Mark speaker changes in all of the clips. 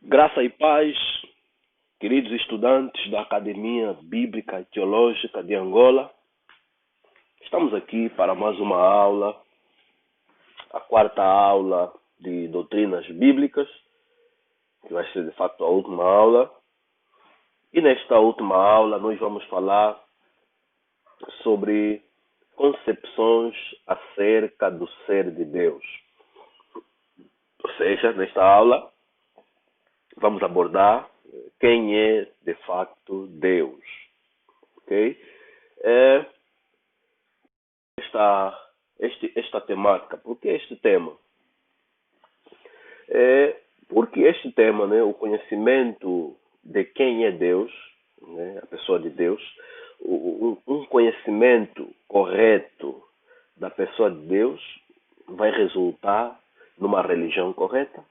Speaker 1: Graça e paz, queridos estudantes da Academia Bíblica e Teológica de Angola. Estamos aqui para mais uma aula, a quarta aula de doutrinas bíblicas, que vai ser de facto a última aula. E nesta última aula nós vamos falar sobre concepções acerca do ser de Deus. Ou seja, nesta aula vamos abordar quem é de facto Deus. Ok? Esta temática, por que este tema? Porque este tema, né, o conhecimento de quem é Deus, né, a pessoa de Deus, um conhecimento correto da pessoa de Deus vai resultar numa religião correta,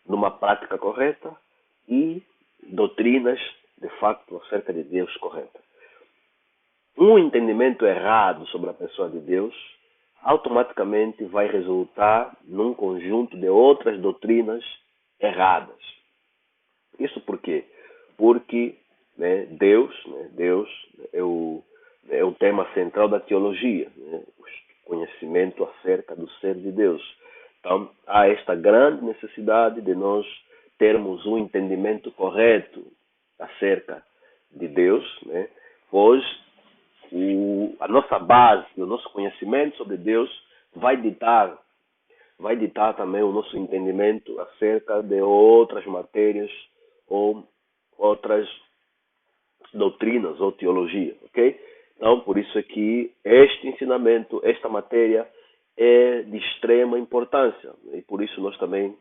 Speaker 1: numa prática correta e doutrinas, de facto, acerca de Deus correta. Um entendimento errado sobre a pessoa de Deus automaticamente vai resultar num conjunto de outras doutrinas erradas. Isso por quê? Porque Deus é o tema central da teologia, né? O conhecimento acerca do ser de Deus. Então, há esta grande necessidade de nós termos um entendimento correto acerca de Deus, né? Pois a nossa base, o nosso conhecimento sobre Deus vai ditar também o nosso entendimento acerca de outras matérias ou outras doutrinas ou teologia, ok? Então, por isso é que este ensinamento, esta matéria é de extrema importância e por isso nós também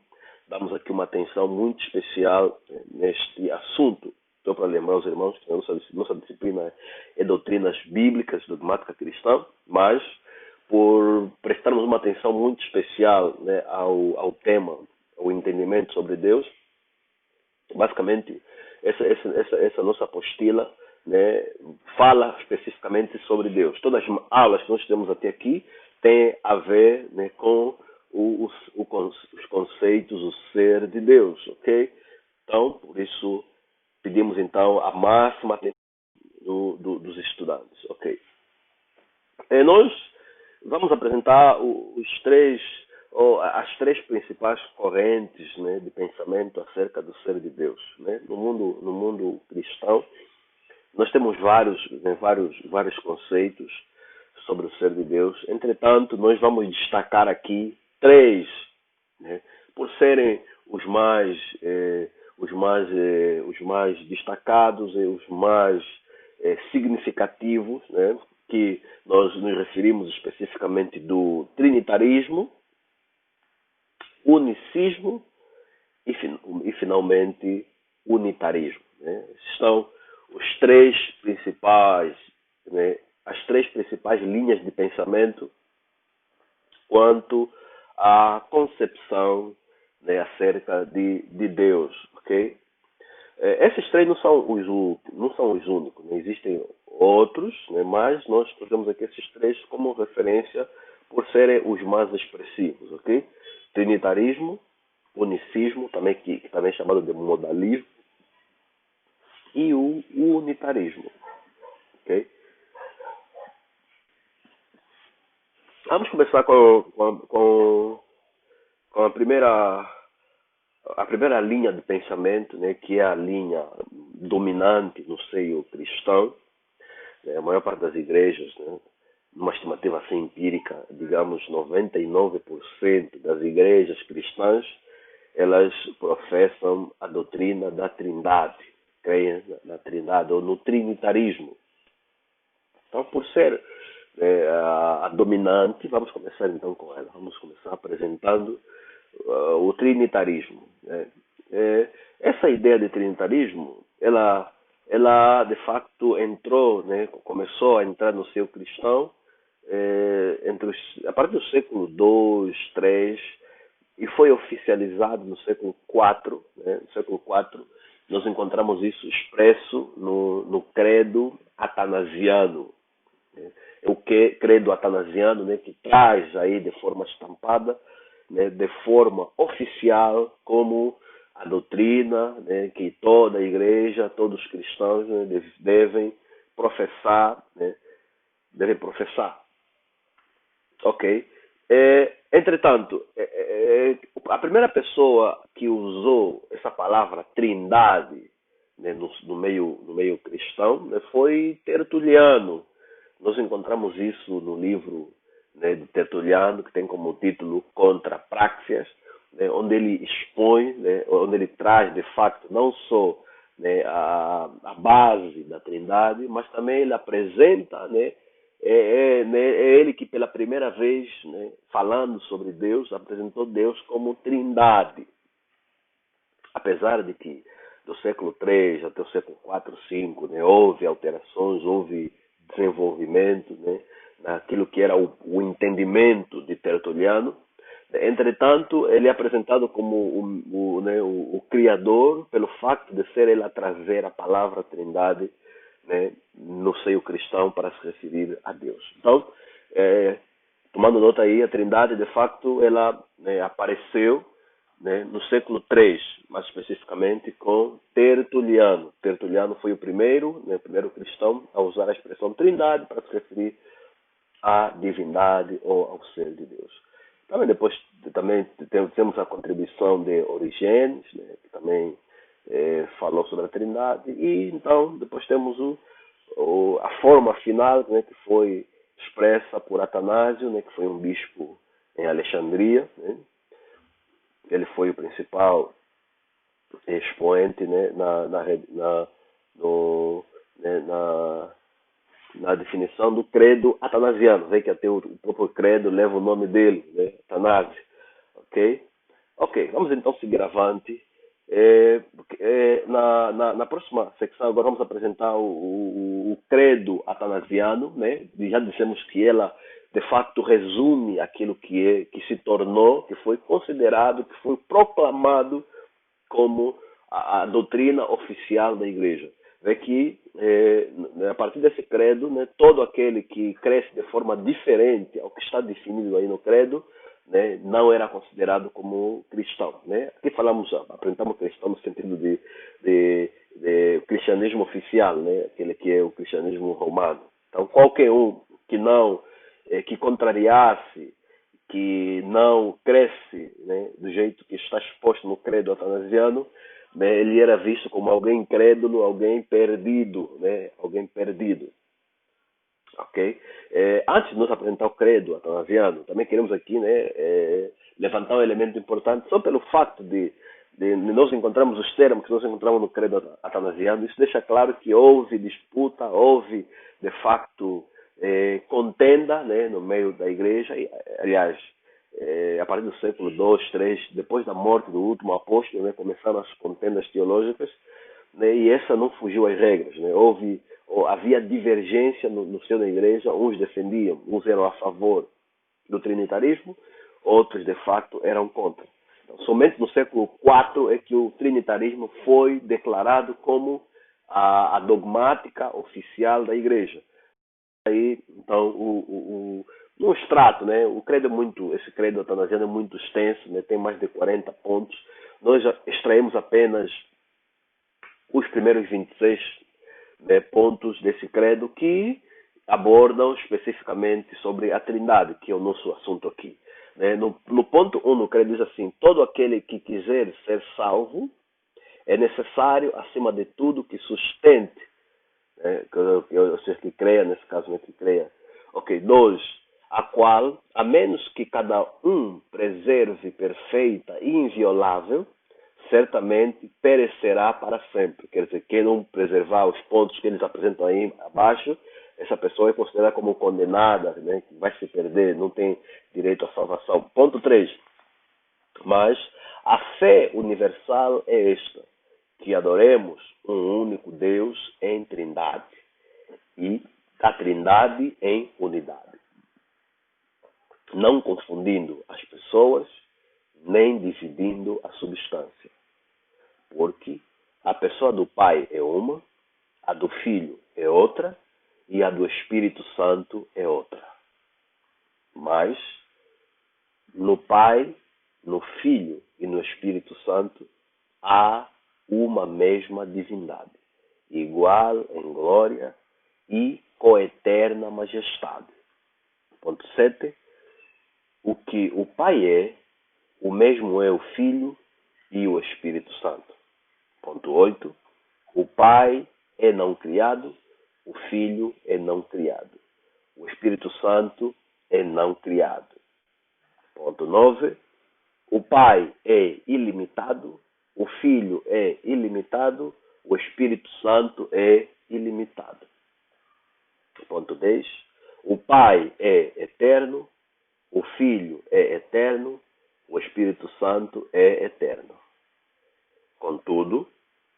Speaker 1: damos aqui uma atenção muito especial neste assunto. Estou para lembrar os irmãos que a nossa disciplina é doutrinas bíblicas, dogmática cristã, mas por prestarmos uma atenção muito especial, né, ao tema, ao entendimento sobre Deus, basicamente essa nossa apostila, né, fala especificamente sobre Deus. Todas as aulas que nós temos até aqui têm a ver, né, com os conceitos, o ser de Deus, ok? Então, por isso pedimos então a máxima atenção dos estudantes, ok? E nós vamos apresentar as três principais correntes, né, de pensamento acerca do ser de Deus, né? No mundo cristão, nós temos vários conceitos sobre o ser de Deus. Entretanto, nós vamos destacar aqui três, né, por serem os mais destacados e os mais significativos, né, que nós nos referimos especificamente do trinitarismo, unicismo e finalmente unitarismo, né? São os três principais, né, as três principais linhas de pensamento quanto à concepção, né, acerca de Deus, ok? Esses três não são os únicos, né? Existem outros, né? Mas nós trouxemos aqui esses três como referência por serem os mais expressivos, ok? Trinitarismo, unicismo, que também é chamado de modalismo, e o unitarismo, ok? Vamos começar com a primeira linha de pensamento, né, que é a linha dominante no seio cristão. Né, a maior parte das igrejas, né, numa estimativa assim empírica, digamos 99% das igrejas cristãs, elas professam a doutrina da Trindade, creem na Trindade ou no trinitarismo. Então, por ser a dominante, vamos começar então com ela. Vamos começar apresentando o trinitarismo. Né? Essa ideia de trinitarismo, ela de facto entrou, né, começou a entrar no seio cristão a partir do século II, III, e foi oficializado no século IV. Né? No século IV nós encontramos isso expresso no credo atanasiano. Né? O credo atanasiano, né, que traz aí de forma estampada, né, de forma oficial, como a doutrina, né, que toda a igreja, todos os cristãos, né, devem professar, né, devem professar. Ok? Entretanto, a primeira pessoa que usou essa palavra trindade, né, no meio cristão, né, foi Tertuliano. Nós encontramos isso no livro, né, de Tertuliano, que tem como título Contra Praxias, né, onde ele expõe, né, onde ele traz, de facto, não só, né, a base da trindade, mas também ele apresenta, né, é ele que pela primeira vez, né, falando sobre Deus, apresentou Deus como trindade. Apesar de que do século III até o século IV, V, né, houve alterações, houve desenvolvimento, né, naquilo que era o entendimento de Tertuliano. Entretanto, ele é apresentado como o criador, pelo facto de ser ele a trazer a palavra trindade, né, no seio cristão para se referir a Deus. Então, tomando nota aí, a trindade, de facto, ela, né, apareceu, né, no século III, mais especificamente com Tertuliano. Tertuliano foi o primeiro, né, primeiro cristão a usar a expressão trindade para se referir à divindade ou ao ser de Deus. Também depois temos a contribuição de Origênesis, né, que também falou sobre a trindade, e então depois temos a forma final, né, que foi expressa por Atanásio, né, que foi um bispo em Alexandria, né. Ele foi o principal expoente, né, né, na definição do credo atanasiano. Vê que até o próprio credo leva o nome dele, né, Atanásio. Ok? Ok, vamos então seguir avante. Na próxima secção, agora vamos apresentar o credo atanasiano, né? Já dissemos que ela, de facto, resume aquilo que se tornou, que foi considerado, que foi proclamado como a doutrina oficial da igreja. Vê que, a partir desse credo, né, todo aquele que cresce de forma diferente ao que está definido aí no credo, né, não era considerado como cristão. Né? Aqui apresentamos cristão no sentido de cristianismo oficial, né, aquele que é o cristianismo romano. Então, qualquer um que não, que contrariasse, que não cresce, né, do jeito que está exposto no credo atanasiano, né, ele era visto como alguém incrédulo, alguém perdido, né, alguém perdido. Ok? Antes de nos apresentar o credo atanasiano, também queremos aqui, né, levantar um elemento importante, só pelo fato de nós encontrarmos os termos que nós encontramos no credo atanasiano. Isso deixa claro que houve disputa, houve, de facto, contenda, né, no meio da igreja. Aliás, a partir do século II, III, depois da morte do último apóstolo, né, começaram as contendas teológicas, né, e essa não fugiu às regras. Né, havia divergência no seio da igreja, uns defendiam, uns eram a favor do trinitarismo, outros de facto eram contra. Então, somente no século IV é que o trinitarismo foi declarado como a dogmática oficial da igreja. Aí, então, no extrato, né, esse credo atanasiano é muito extenso, né, tem mais de 40 pontos. Nós já extraímos apenas os primeiros 26 pontos desse credo que abordam especificamente sobre a trindade, que é o nosso assunto aqui. No ponto 1, no credo diz assim: todo aquele que quiser ser salvo, é necessário, acima de tudo, que sustente, ou seja, que creia, nesse caso, né, que creia. Ok, 2, a qual, a menos que cada um preserve perfeita e inviolável, certamente perecerá para sempre. Quer dizer, quem não preservar os pontos que eles apresentam aí abaixo, essa pessoa é considerada como condenada, né, que vai se perder, não tem direito à salvação. Ponto 3. Mas a fé universal é esta: que adoremos um único Deus em trindade, e a trindade em unidade, não confundindo as pessoas, nem dividindo a substância. Porque a pessoa do Pai é uma, a do Filho é outra, e a do Espírito Santo é outra. Mas no Pai, no Filho e no Espírito Santo há uma mesma divindade, igual em glória e coeterna majestade. Ponto 7. O que o Pai é, o mesmo é o Filho e o Espírito Santo. Ponto 8. O Pai é não criado, o Filho é não criado. O Espírito Santo é não criado. Ponto 9. O Pai é ilimitado, o Filho é ilimitado, o Espírito Santo é ilimitado. Ponto 10. O Pai é eterno, o Filho é eterno, o Espírito Santo é eterno. Contudo,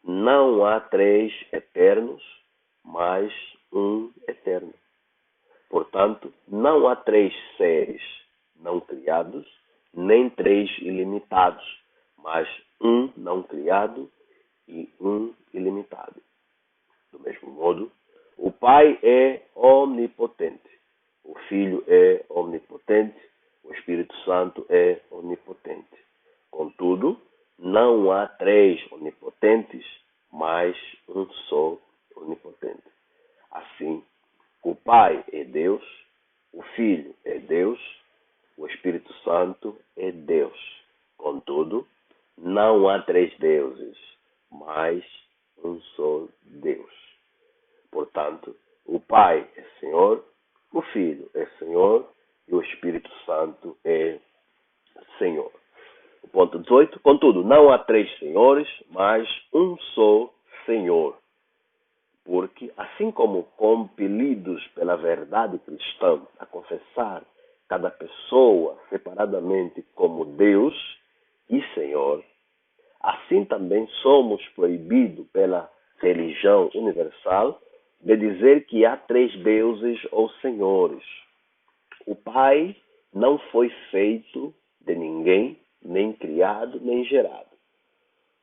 Speaker 1: não há três eternos, mas um eterno. Portanto, não há três seres não criados, nem três ilimitados, mas um não criado e um ilimitado. Do mesmo modo, o Pai é onipotente, o Filho é onipotente, o Espírito Santo é onipotente. Contudo, não há três onipotentes, mas um só onipotente. Assim, o Pai é Deus, o Filho é Deus, o Espírito Santo é Deus. Contudo, não há três deuses, mas um só Deus. Portanto, o Pai é Senhor, o Filho é Senhor e o Espírito Santo é Senhor. O ponto 18. Contudo, não há três senhores, mas um só Senhor. Porque, assim como compelidos pela verdade cristã a confessar cada pessoa separadamente como Deus e Senhor, assim também somos proibidos pela religião universal de dizer que há três deuses ou senhores. O Pai não foi feito de ninguém, nem criado, nem gerado.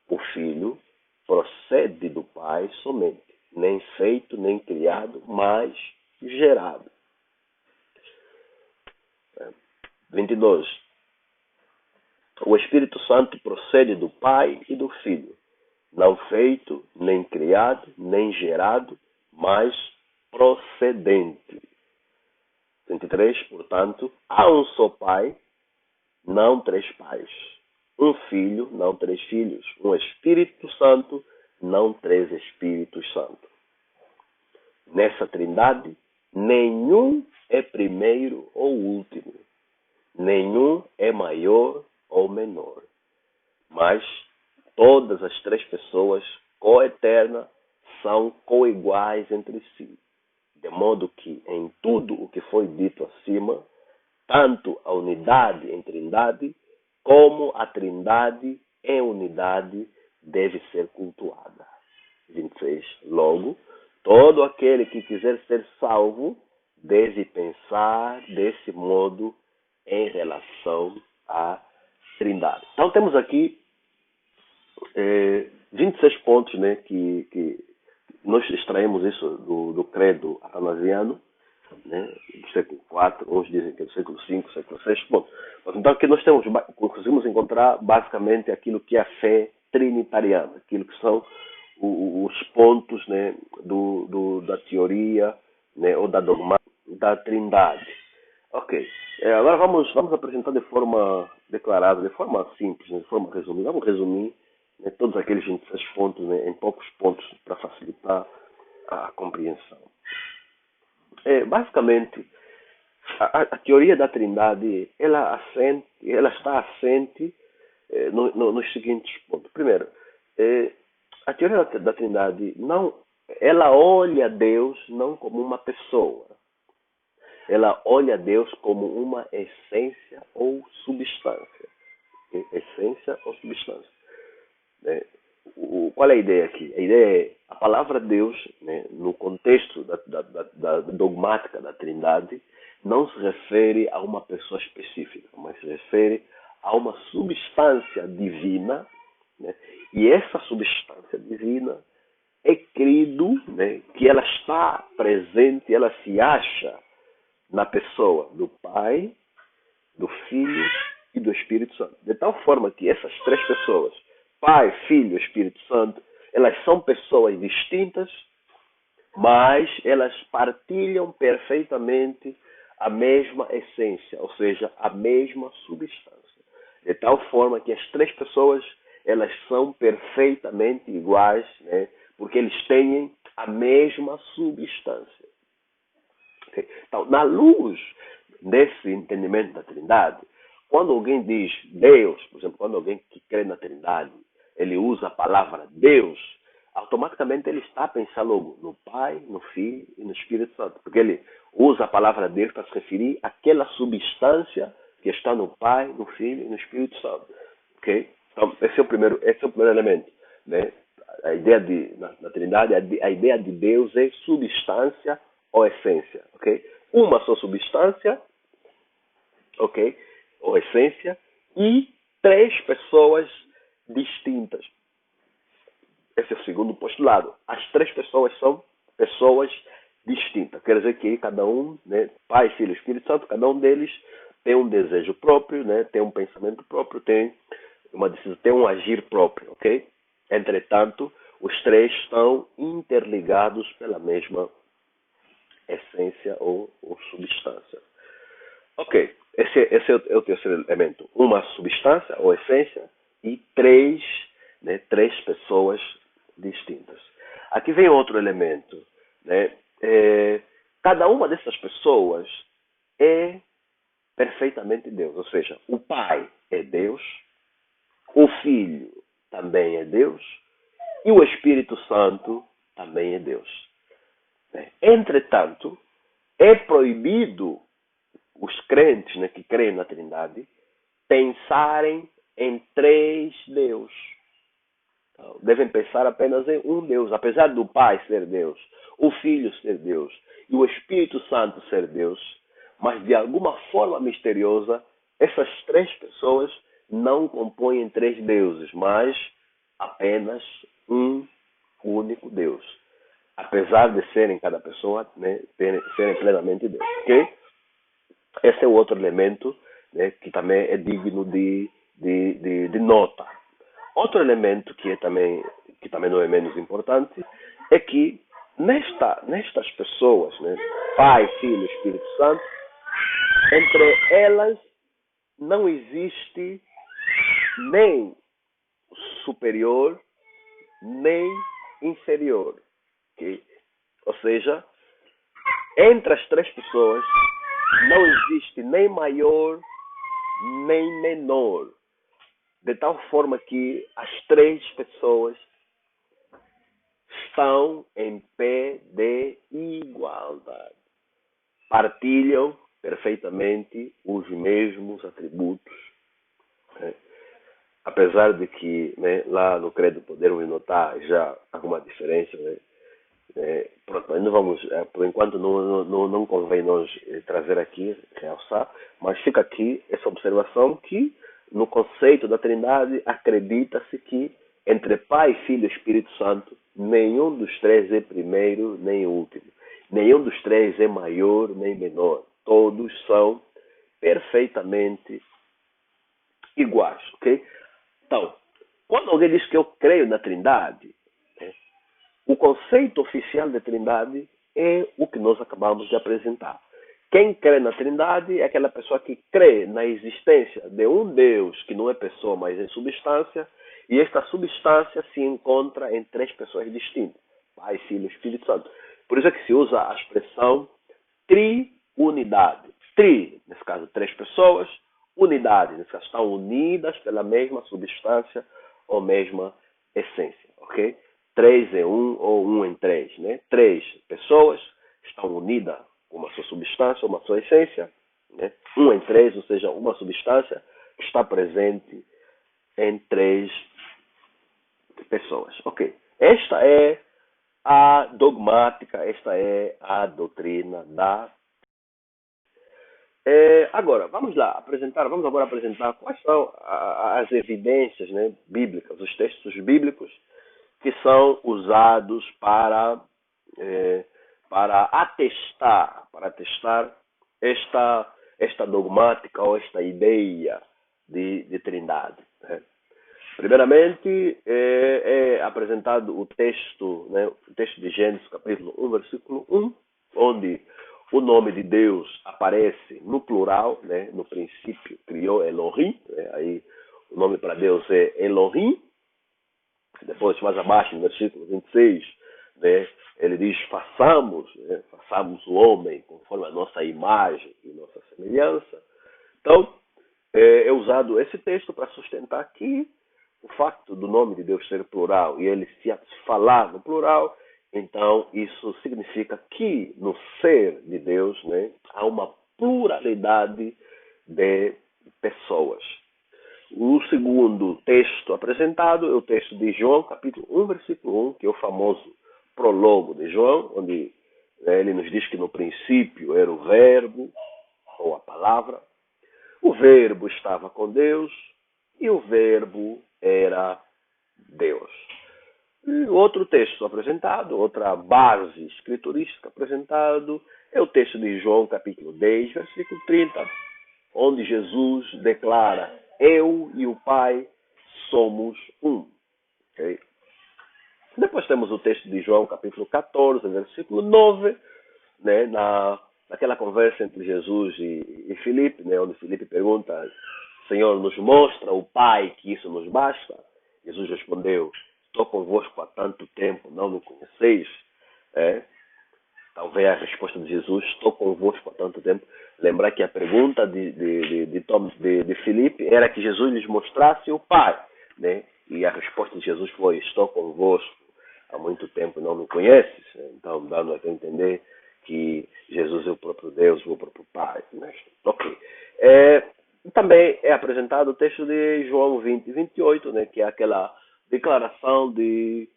Speaker 1: O Filho procede do Pai somente, nem feito, nem criado, mas gerado. 22. O Espírito Santo procede do Pai e do Filho, não feito, nem criado, nem gerado, mas procedente. 23. Portanto, há um só Pai, não três pais. Um Filho, não três filhos. Um Espírito Santo, não três Espíritos Santos. Nessa trindade, nenhum é primeiro ou último. Nenhum é maior ou menor. Mas todas as três pessoas coeternas são coiguais entre si. De modo que em tudo o que foi dito acima, tanto a unidade em trindade, como a trindade em unidade deve ser cultuada. 26. Logo, todo aquele que quiser ser salvo deve pensar desse modo em relação à trindade. Então temos aqui 26 pontos, né, que nós extraímos isso do credo atanasiano, né, do século IV, uns dizem que é do século V, século VI. Bom, mas então aqui nós conseguimos encontrar basicamente aquilo que é a fé trinitariana, aquilo que são os pontos, né, da teoria, né, ou da dogma da trindade. Ok. Agora vamos apresentar de forma declarada, de forma simples, né, de forma resumida. Vamos resumir, né, todos aqueles 26 pontos, né, em poucos pontos para facilitar a compreensão. Basicamente, a teoria da Trindade ela está assente nos seguintes pontos. Primeiro, a teoria da Trindade ela olha Deus não como uma pessoa. Ela olha Deus como uma essência ou substância. Essência ou substância. Qual é a ideia aqui? A ideia é a palavra Deus, né, no contexto da dogmática da Trindade, não se refere a uma pessoa específica, mas se refere a uma substância divina, né, e essa substância divina é crido, né, que ela está presente, ela se acha na pessoa do Pai, do Filho e do Espírito Santo. De tal forma que essas três pessoas Pai, Filho e Espírito Santo, elas são pessoas distintas, mas elas partilham perfeitamente a mesma essência, ou seja, a mesma substância. De tal forma que as três pessoas, elas são perfeitamente iguais, né? Porque eles têm a mesma substância. Okay? Então, na luz desse entendimento da Trindade, quando alguém diz Deus, por exemplo, quando alguém que crê na Trindade, ele usa a palavra Deus, automaticamente ele está a pensar logo no Pai, no Filho e no Espírito Santo. Porque ele usa a palavra Deus para se referir àquela substância que está no Pai, no Filho e no Espírito Santo. Okay? Então, esse é o primeiro elemento. Né? A ideia na Trindade, a ideia de Deus é substância ou essência. Okay? Uma só substância, okay? Ou essência, e três pessoas distintas. Esse é o segundo postulado. As três pessoas são pessoas distintas. Quer dizer que cada um, né, Pai, Filho e Espírito Santo, cada um deles tem um desejo próprio, né, tem um pensamento próprio, tem uma decisão, tem um agir próprio, ok? Entretanto, os três estão interligados pela mesma essência ou substância. Ok, esse é o terceiro elemento. Uma substância ou essência e três pessoas distintas. Aqui vem outro elemento. Né? Cada uma dessas pessoas é perfeitamente Deus. Ou seja, o Pai é Deus, o Filho também é Deus e o Espírito Santo também é Deus. Entretanto, é proibido os crentes, né, que creem na Trindade pensarem em três Deus. Então, devem pensar apenas em um Deus. Apesar do Pai ser Deus, o Filho ser Deus e o Espírito Santo ser Deus, mas de alguma forma misteriosa, essas três pessoas não compõem três deuses, mas apenas um único Deus. Apesar de serem cada pessoa, né, serem plenamente Deus. Okay? Esse é o outro elemento, né, que também é digno de nota. Outro elemento que também não é menos importante é que nestas pessoas, né, Pai, Filho e Espírito Santo, entre elas não existe nem superior nem inferior. Okay? Ou seja, entre as três pessoas não existe nem maior nem menor. De tal forma que as três pessoas estão em pé de igualdade. Partilham perfeitamente os mesmos atributos. Né? Apesar de que, né, lá no credo podemos notar já alguma diferença, né? Pronto, ainda vamos, por enquanto não convém nós trazer aqui, realçar, mas fica aqui essa observação que no conceito da Trindade acredita-se que entre Pai, Filho e Espírito Santo nenhum dos três é primeiro nem último. Nenhum dos três é maior nem menor. Todos são perfeitamente iguais, ok? Então, quando alguém diz que eu creio na Trindade, o conceito oficial de Trindade é o que nós acabamos de apresentar. Quem crê na Trindade é aquela pessoa que crê na existência de um Deus que não é pessoa, mas é substância, e esta substância se encontra em três pessoas distintas: Pai, Filho e Espírito Santo. Por isso é que se usa a expressão triunidade. Tri, nesse caso, três pessoas; unidade, nesse caso, estão unidas pela mesma substância ou mesma essência, ok? Três em um ou um em três, né? Três pessoas estão unidas com uma só substância, uma só essência, né? Um em três, ou seja, uma substância que está presente em três pessoas. Ok. Esta é a dogmática, esta é a doutrina da. Agora, vamos agora apresentar quais são as evidências, né, bíblicas, os textos bíblicos que são usados para atestar esta dogmática ou esta ideia de Trindade. Né? Primeiramente, é apresentado o texto, né, o texto de Gênesis, capítulo 1, versículo 1, onde o nome de Deus aparece no plural, né, no princípio criou Elohim, né, aí o nome para Deus é Elohim. Depois, mais abaixo, no versículo 26, né, ele diz, façamos o homem conforme a nossa imagem e nossa semelhança. Então, é usado esse texto para sustentar que o facto do nome de Deus ser plural e ele se falar no plural, então isso significa que no ser de Deus, né, há uma pluralidade de pessoas. O segundo texto apresentado é o texto de João, capítulo 1, versículo 1, que é o famoso prólogo de João, onde ele nos diz que no princípio era o verbo, ou a palavra. O verbo estava com Deus e o verbo era Deus. E outro texto apresentado, outra base escriturística apresentado, é o texto de João, capítulo 10, versículo 30, onde Jesus declara, eu e o Pai somos um. Okay? Depois temos o texto de João, capítulo 14, versículo 9, né, naquela conversa entre Jesus e Filipe, né, onde Filipe pergunta, Senhor, nos mostra o Pai, que isso nos basta? Jesus respondeu, estou convosco há tanto tempo, não me conheceis? Talvez a resposta de Jesus, estou convosco há tanto tempo. Lembrar que a pergunta de Filipe era que Jesus lhes mostrasse o Pai, né? E a resposta de Jesus foi, estou convosco há muito tempo, não me conheces? Então, dando a entender que Jesus é o próprio Deus, o próprio Pai. Né? Ok. Também é apresentado o texto de João 20 e 28, né? Que é aquela declaração de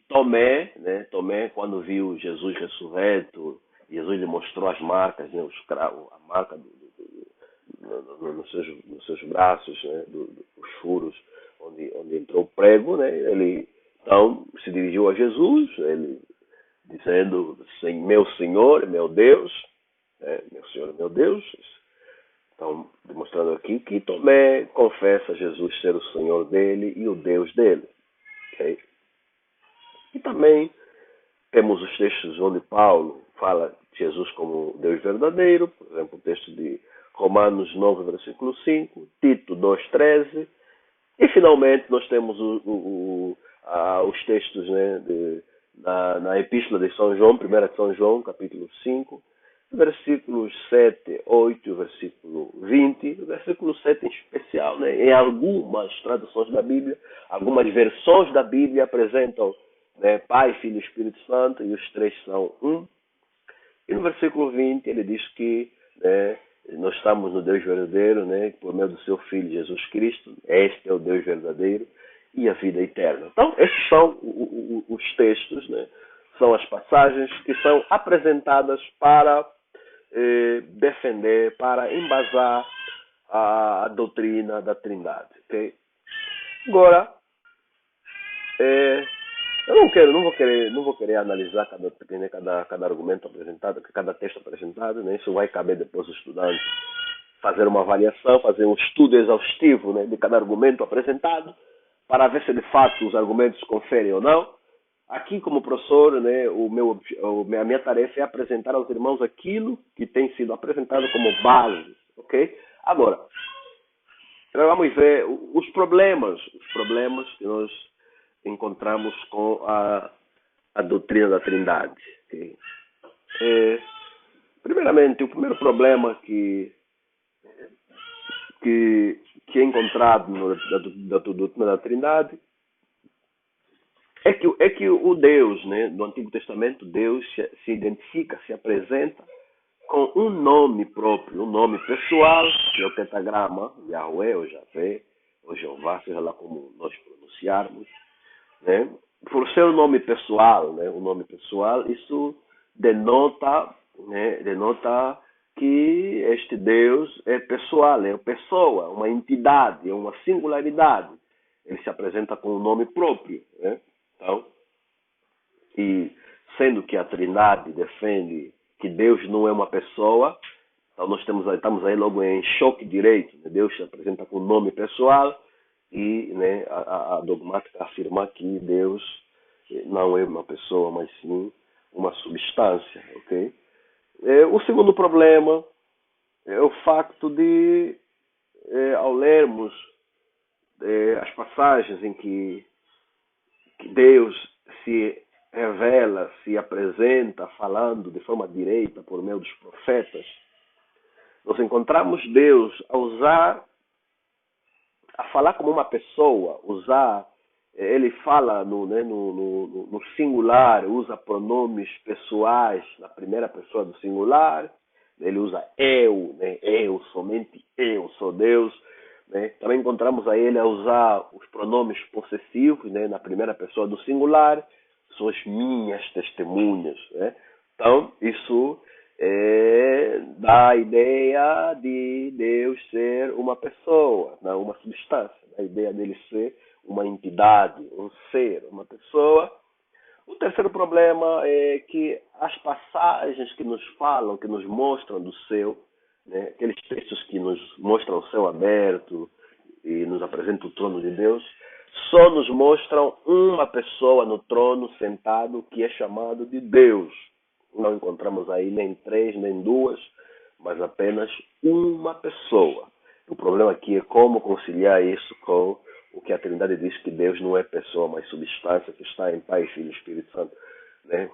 Speaker 1: Tomé, né? Tomé, quando viu Jesus ressurreto, Jesus lhe mostrou as marcas, né? A marca nos seus braços, né? Os furos onde entrou o prego, né? Ele então se dirigiu a Jesus, ele dizendo, meu Senhor, meu Deus, meu Senhor, meu Deus. Então, demonstrando aqui que Tomé confessa Jesus ser o Senhor dele e o Deus dele. Okay? E também temos os textos onde Paulo fala de Jesus como Deus verdadeiro, por exemplo, o texto de Romanos 9, versículo 5, Tito 2,13, e finalmente nós temos os textos, né, na Epístola de São João, 1 de São João, capítulo 5, versículos 7, 8, versículo 20, o versículo 7 em especial, né, em algumas traduções da Bíblia, algumas versões da Bíblia apresentam, né, Pai, Filho e Espírito Santo, e os três são um. E no versículo 20 ele diz que, né, nós estamos no Deus verdadeiro, né, por meio do seu Filho Jesus Cristo. Este é o Deus verdadeiro e a vida eterna. Então, esses são os textos, né, são as passagens que são apresentadas para defender, para embasar a doutrina da Trindade. Okay? Agora, eu não vou querer analisar cada argumento apresentado, cada texto apresentado, né? Isso vai caber depois os estudantes fazer uma avaliação, fazer um estudo exaustivo, né, de cada argumento apresentado, para ver se de fato os argumentos conferem ou não. Aqui, como professor, né, a minha tarefa é apresentar aos irmãos aquilo que tem sido apresentado como base, ok? Agora, vamos ver os problemas que nós encontramos com a doutrina da Trindade. Okay? Primeiramente, o primeiro problema que é encontrado da doutrina da Trindade é que o Deus, né, do Antigo Testamento, Deus se identifica, se apresenta com um nome próprio, um nome pessoal, que é o pentagrama, Yahweh, ou Javé, ou Jeová, seja lá como nós pronunciarmos, né? Por ser um nome pessoal, né, um nome pessoal, isso denota que este Deus é pessoal, é uma pessoa, uma entidade, é uma singularidade. Ele se apresenta com um nome próprio, né? Então, e sendo que a Trindade defende que Deus não é uma pessoa, então nós estamos aí logo em choque direito. Né? Deus se apresenta com um nome pessoal e, né, a dogmática afirma que Deus não é uma pessoa, mas sim uma substância, ok? O segundo problema é o facto de, ao lermos as passagens em que Deus se revela, se apresenta, falando de forma direta por meio dos profetas, nós encontramos Deus a falar como uma pessoa, ele fala no singular, usa pronomes pessoais na primeira pessoa do singular, ele usa eu, né? Eu, somente eu sou Deus. Né? Também encontramos a ele a usar os pronomes possessivos, né? Na primeira pessoa do singular, são as minhas testemunhas. Né? Então, isso dá a ideia de Deus ser uma pessoa, não uma substância. A ideia dele ser uma entidade, um ser, uma pessoa. O terceiro problema é que as passagens que nos falam, que nos mostram do céu, né, aqueles textos que nos mostram o céu aberto e nos apresentam o trono de Deus, só nos mostram uma pessoa no trono sentado que é chamado de Deus. Não encontramos aí nem três, nem duas, mas apenas uma pessoa. O problema aqui é como conciliar isso com o que a Trindade diz, que Deus não é pessoa, mas substância, que está em Pai, Filho e Espírito Santo. Né?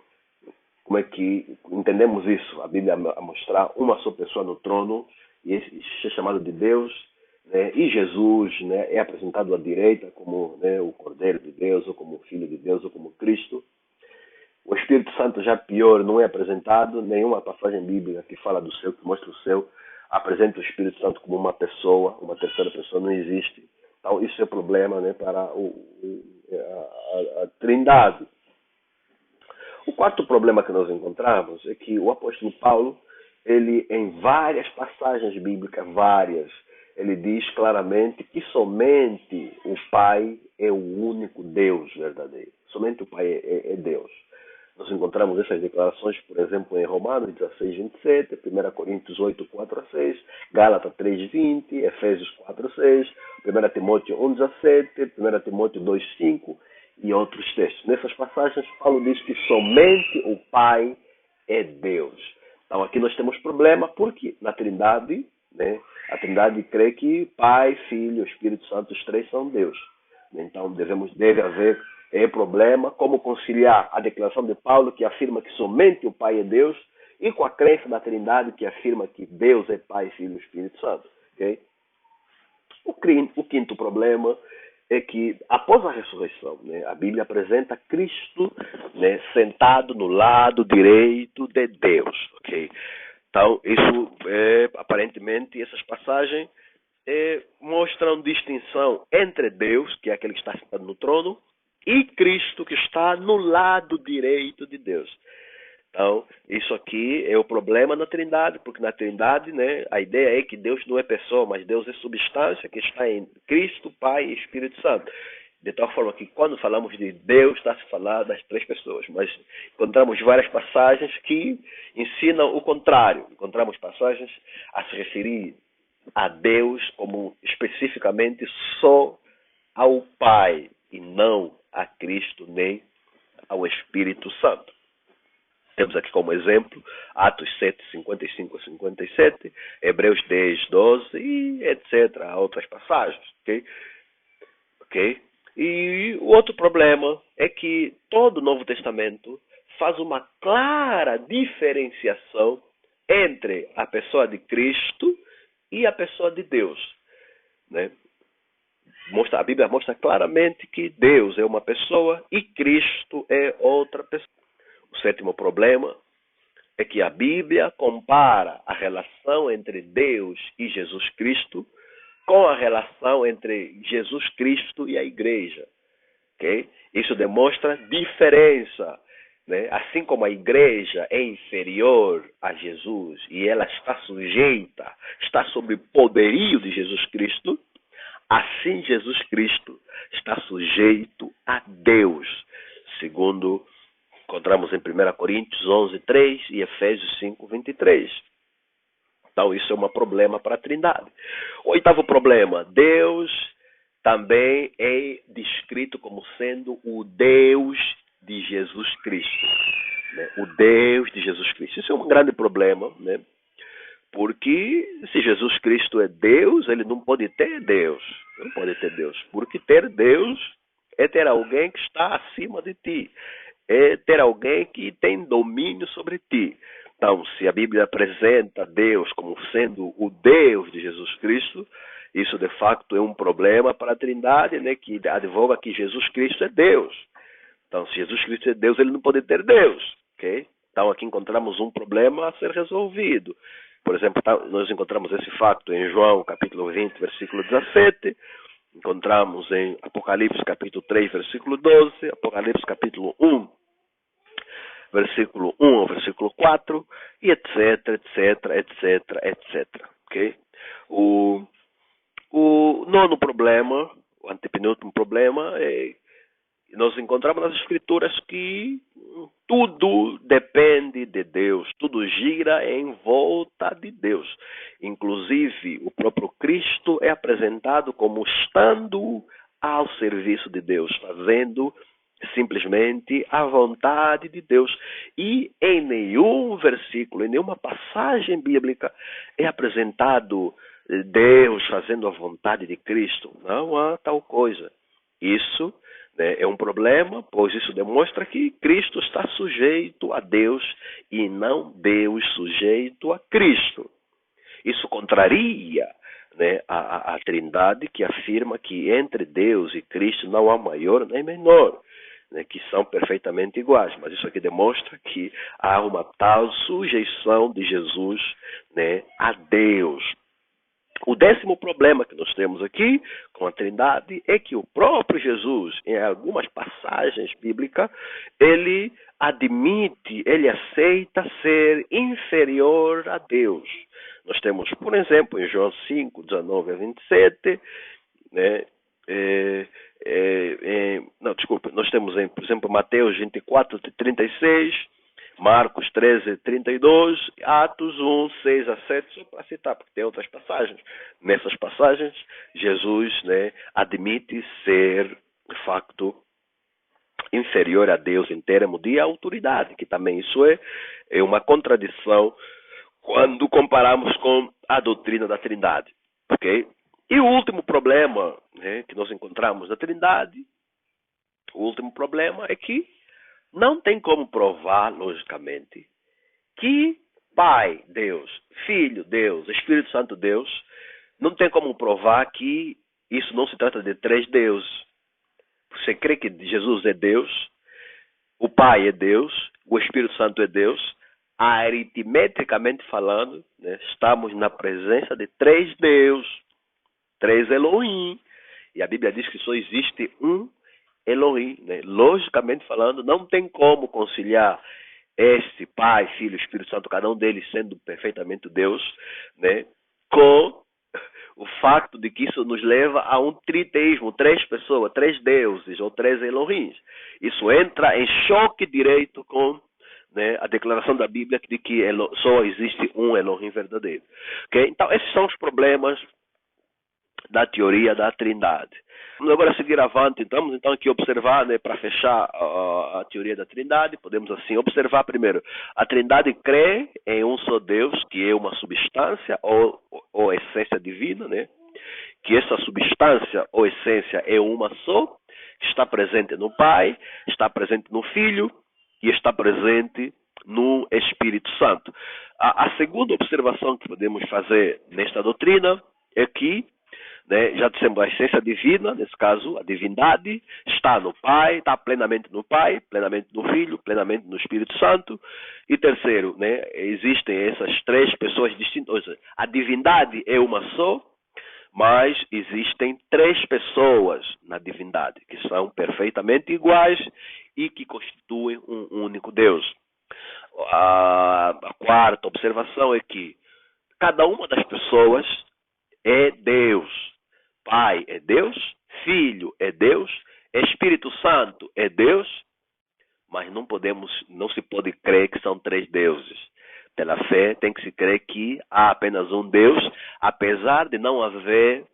Speaker 1: Como é que entendemos isso? A Bíblia a mostrar uma só pessoa no trono e ser chamado de Deus, né? E Jesus, né, é apresentado à direita como, né, o Cordeiro de Deus, ou como o Filho de Deus, ou como Cristo. O Espírito Santo, já pior, não é apresentado. Nenhuma passagem bíblica que fala do céu, que mostra o céu, apresenta o Espírito Santo como uma pessoa, uma terceira pessoa, não existe. Então, isso é problema, né, para a Trindade. O quarto problema que nós encontramos é que o apóstolo Paulo, ele em várias passagens bíblicas, ele diz claramente que somente o Pai é o único Deus verdadeiro. Somente o Pai é Deus. Nós encontramos essas declarações, por exemplo, em Romanos 16, 27, 1 Coríntios 8, 4 a 6, Gálatas 3, 20, Efésios 4, 6, 1 Timóteo 1, 17, 1 Timóteo 2, 5 e outros textos. Nessas passagens, Paulo diz que somente o Pai é Deus. Então aqui nós temos problema porque na Trindade, né, a Trindade crê que Pai, Filho e Espírito Santo, os três são Deus. Então deve haver problema como conciliar a declaração de Paulo, que afirma que somente o Pai é Deus, e com a crença da Trindade, que afirma que Deus é Pai, Filho e Espírito Santo. Okay? O quinto problema é que, após a ressurreição, né, a Bíblia apresenta Cristo, né, sentado no lado direito de Deus. Okay? Então, isso, aparentemente, essas passagens mostram distinção entre Deus, que é aquele que está sentado no trono, e Cristo, que está no lado direito de Deus. Então, isso aqui é o problema na Trindade, porque na Trindade, né, a ideia é que Deus não é pessoa, mas Deus é substância que está em Cristo, Pai e Espírito Santo. De tal forma que quando falamos de Deus, está-se a falar das três pessoas. Mas encontramos várias passagens que ensinam o contrário. Encontramos passagens a se referir a Deus como especificamente só ao Pai e não a Cristo nem ao Espírito Santo. Temos aqui como exemplo Atos 7, 55 a 57, Hebreus 10, 12 e etc. Outras passagens. Ok? E o outro problema é que todo o Novo Testamento faz uma clara diferenciação entre a pessoa de Cristo e a pessoa de Deus. Né? A Bíblia mostra claramente que Deus é uma pessoa e Cristo é outra pessoa. O sétimo problema é que a Bíblia compara a relação entre Deus e Jesus Cristo com a relação entre Jesus Cristo e a igreja. Okay? Isso demonstra diferença. Né? Assim como a igreja é inferior a Jesus e ela está sujeita, está sob o poderio de Jesus Cristo, assim Jesus Cristo está sujeito a Deus, segundo encontramos em 1 Coríntios 11, 3 e Efésios 5, 23. Então isso é um problema para a Trindade. O oitavo problema, Deus também é descrito como sendo o Deus de Jesus Cristo. Né? O Deus de Jesus Cristo. Isso é um grande problema, né? Porque se Jesus Cristo é Deus, ele não pode ter Deus. Não pode ter Deus. Porque ter Deus é ter alguém que está acima de ti. É ter alguém que tem domínio sobre ti. Então, se a Bíblia apresenta Deus como sendo o Deus de Jesus Cristo, isso de facto é um problema para a Trindade, né, que advoga que Jesus Cristo é Deus. Então, se Jesus Cristo é Deus, ele não pode ter Deus. Okay? Então, aqui encontramos um problema a ser resolvido. Por exemplo, nós encontramos esse facto em João, capítulo 20, versículo 17. Encontramos em Apocalipse, capítulo 3, versículo 12. Apocalipse, capítulo 1, versículo 1 ao versículo 4. E etc, etc, etc, etc. Okay? O nono problema, o antepenúltimo problema, é nós encontramos nas Escrituras que tudo depende de Deus, tudo gira em volta de Deus. Inclusive, o próprio Cristo é apresentado como estando ao serviço de Deus, fazendo simplesmente a vontade de Deus. E em nenhum versículo, em nenhuma passagem bíblica é apresentado Deus fazendo a vontade de Cristo. Não há tal coisa. Isso é um problema, pois isso demonstra que Cristo está sujeito a Deus e não Deus sujeito a Cristo. Isso contraria, né, a Trindade, que afirma que entre Deus e Cristo não há maior nem menor, né, que são perfeitamente iguais. Mas isso aqui demonstra que há uma tal sujeição de Jesus, né, a Deus. O décimo problema que nós temos aqui com a Trindade é que o próprio Jesus, em algumas passagens bíblicas, ele admite, ele aceita ser inferior a Deus. Nós temos, por exemplo, em João 5, 19 a 27, né, nós temos, por exemplo, Mateus 24, 36, Marcos 13, 32, Atos 1, 6 a 7, só para citar, porque tem outras passagens. Nessas passagens, Jesus, né, admite ser, de facto, inferior a Deus em termos de autoridade, que também isso é uma contradição quando comparamos com a doutrina da Trindade. Okay? E o último problema, né, que nós encontramos na Trindade, o último problema é que não tem como provar, logicamente, que Pai, Deus, Filho, Deus, Espírito Santo, Deus, não tem como provar que isso não se trata de três deuses. Você crê que Jesus é Deus, o Pai é Deus, o Espírito Santo é Deus, aritmeticamente falando, né, estamos na presença de três deuses, três Elohim. E a Bíblia diz que só existe um Elohim, né? Logicamente falando, não tem como conciliar este Pai, Filho, Espírito Santo, cada um deles sendo perfeitamente Deus, né? Com o facto de que isso nos leva a um triteísmo, três pessoas, três deuses ou três Elohims. Isso entra em choque direto com, né, a declaração da Bíblia de que só existe um Elohim verdadeiro. Okay? Então, esses são os problemas da teoria da Trindade. Vamos agora seguir avante, vamos então aqui observar, né, para fechar a teoria da Trindade, podemos assim observar primeiro, a Trindade crê em um só Deus, que é uma substância ou essência divina, né, que essa substância ou essência é uma só, está presente no Pai, está presente no Filho e está presente no Espírito Santo. A segunda observação que podemos fazer nesta doutrina é que, né, já dissemos, a essência divina, nesse caso, a divindade, está no Pai, está plenamente no Pai, plenamente no Filho, plenamente no Espírito Santo. E terceiro, né, existem essas três pessoas distintas. Ou seja, a divindade é uma só, mas existem três pessoas na divindade, que são perfeitamente iguais e que constituem um único Deus. A quarta observação é que cada uma das pessoas é Deus. Pai é Deus, Filho é Deus, Espírito Santo é Deus, mas não se pode crer que são três deuses. Pela fé tem que se crer que há apenas um Deus, apesar de não haver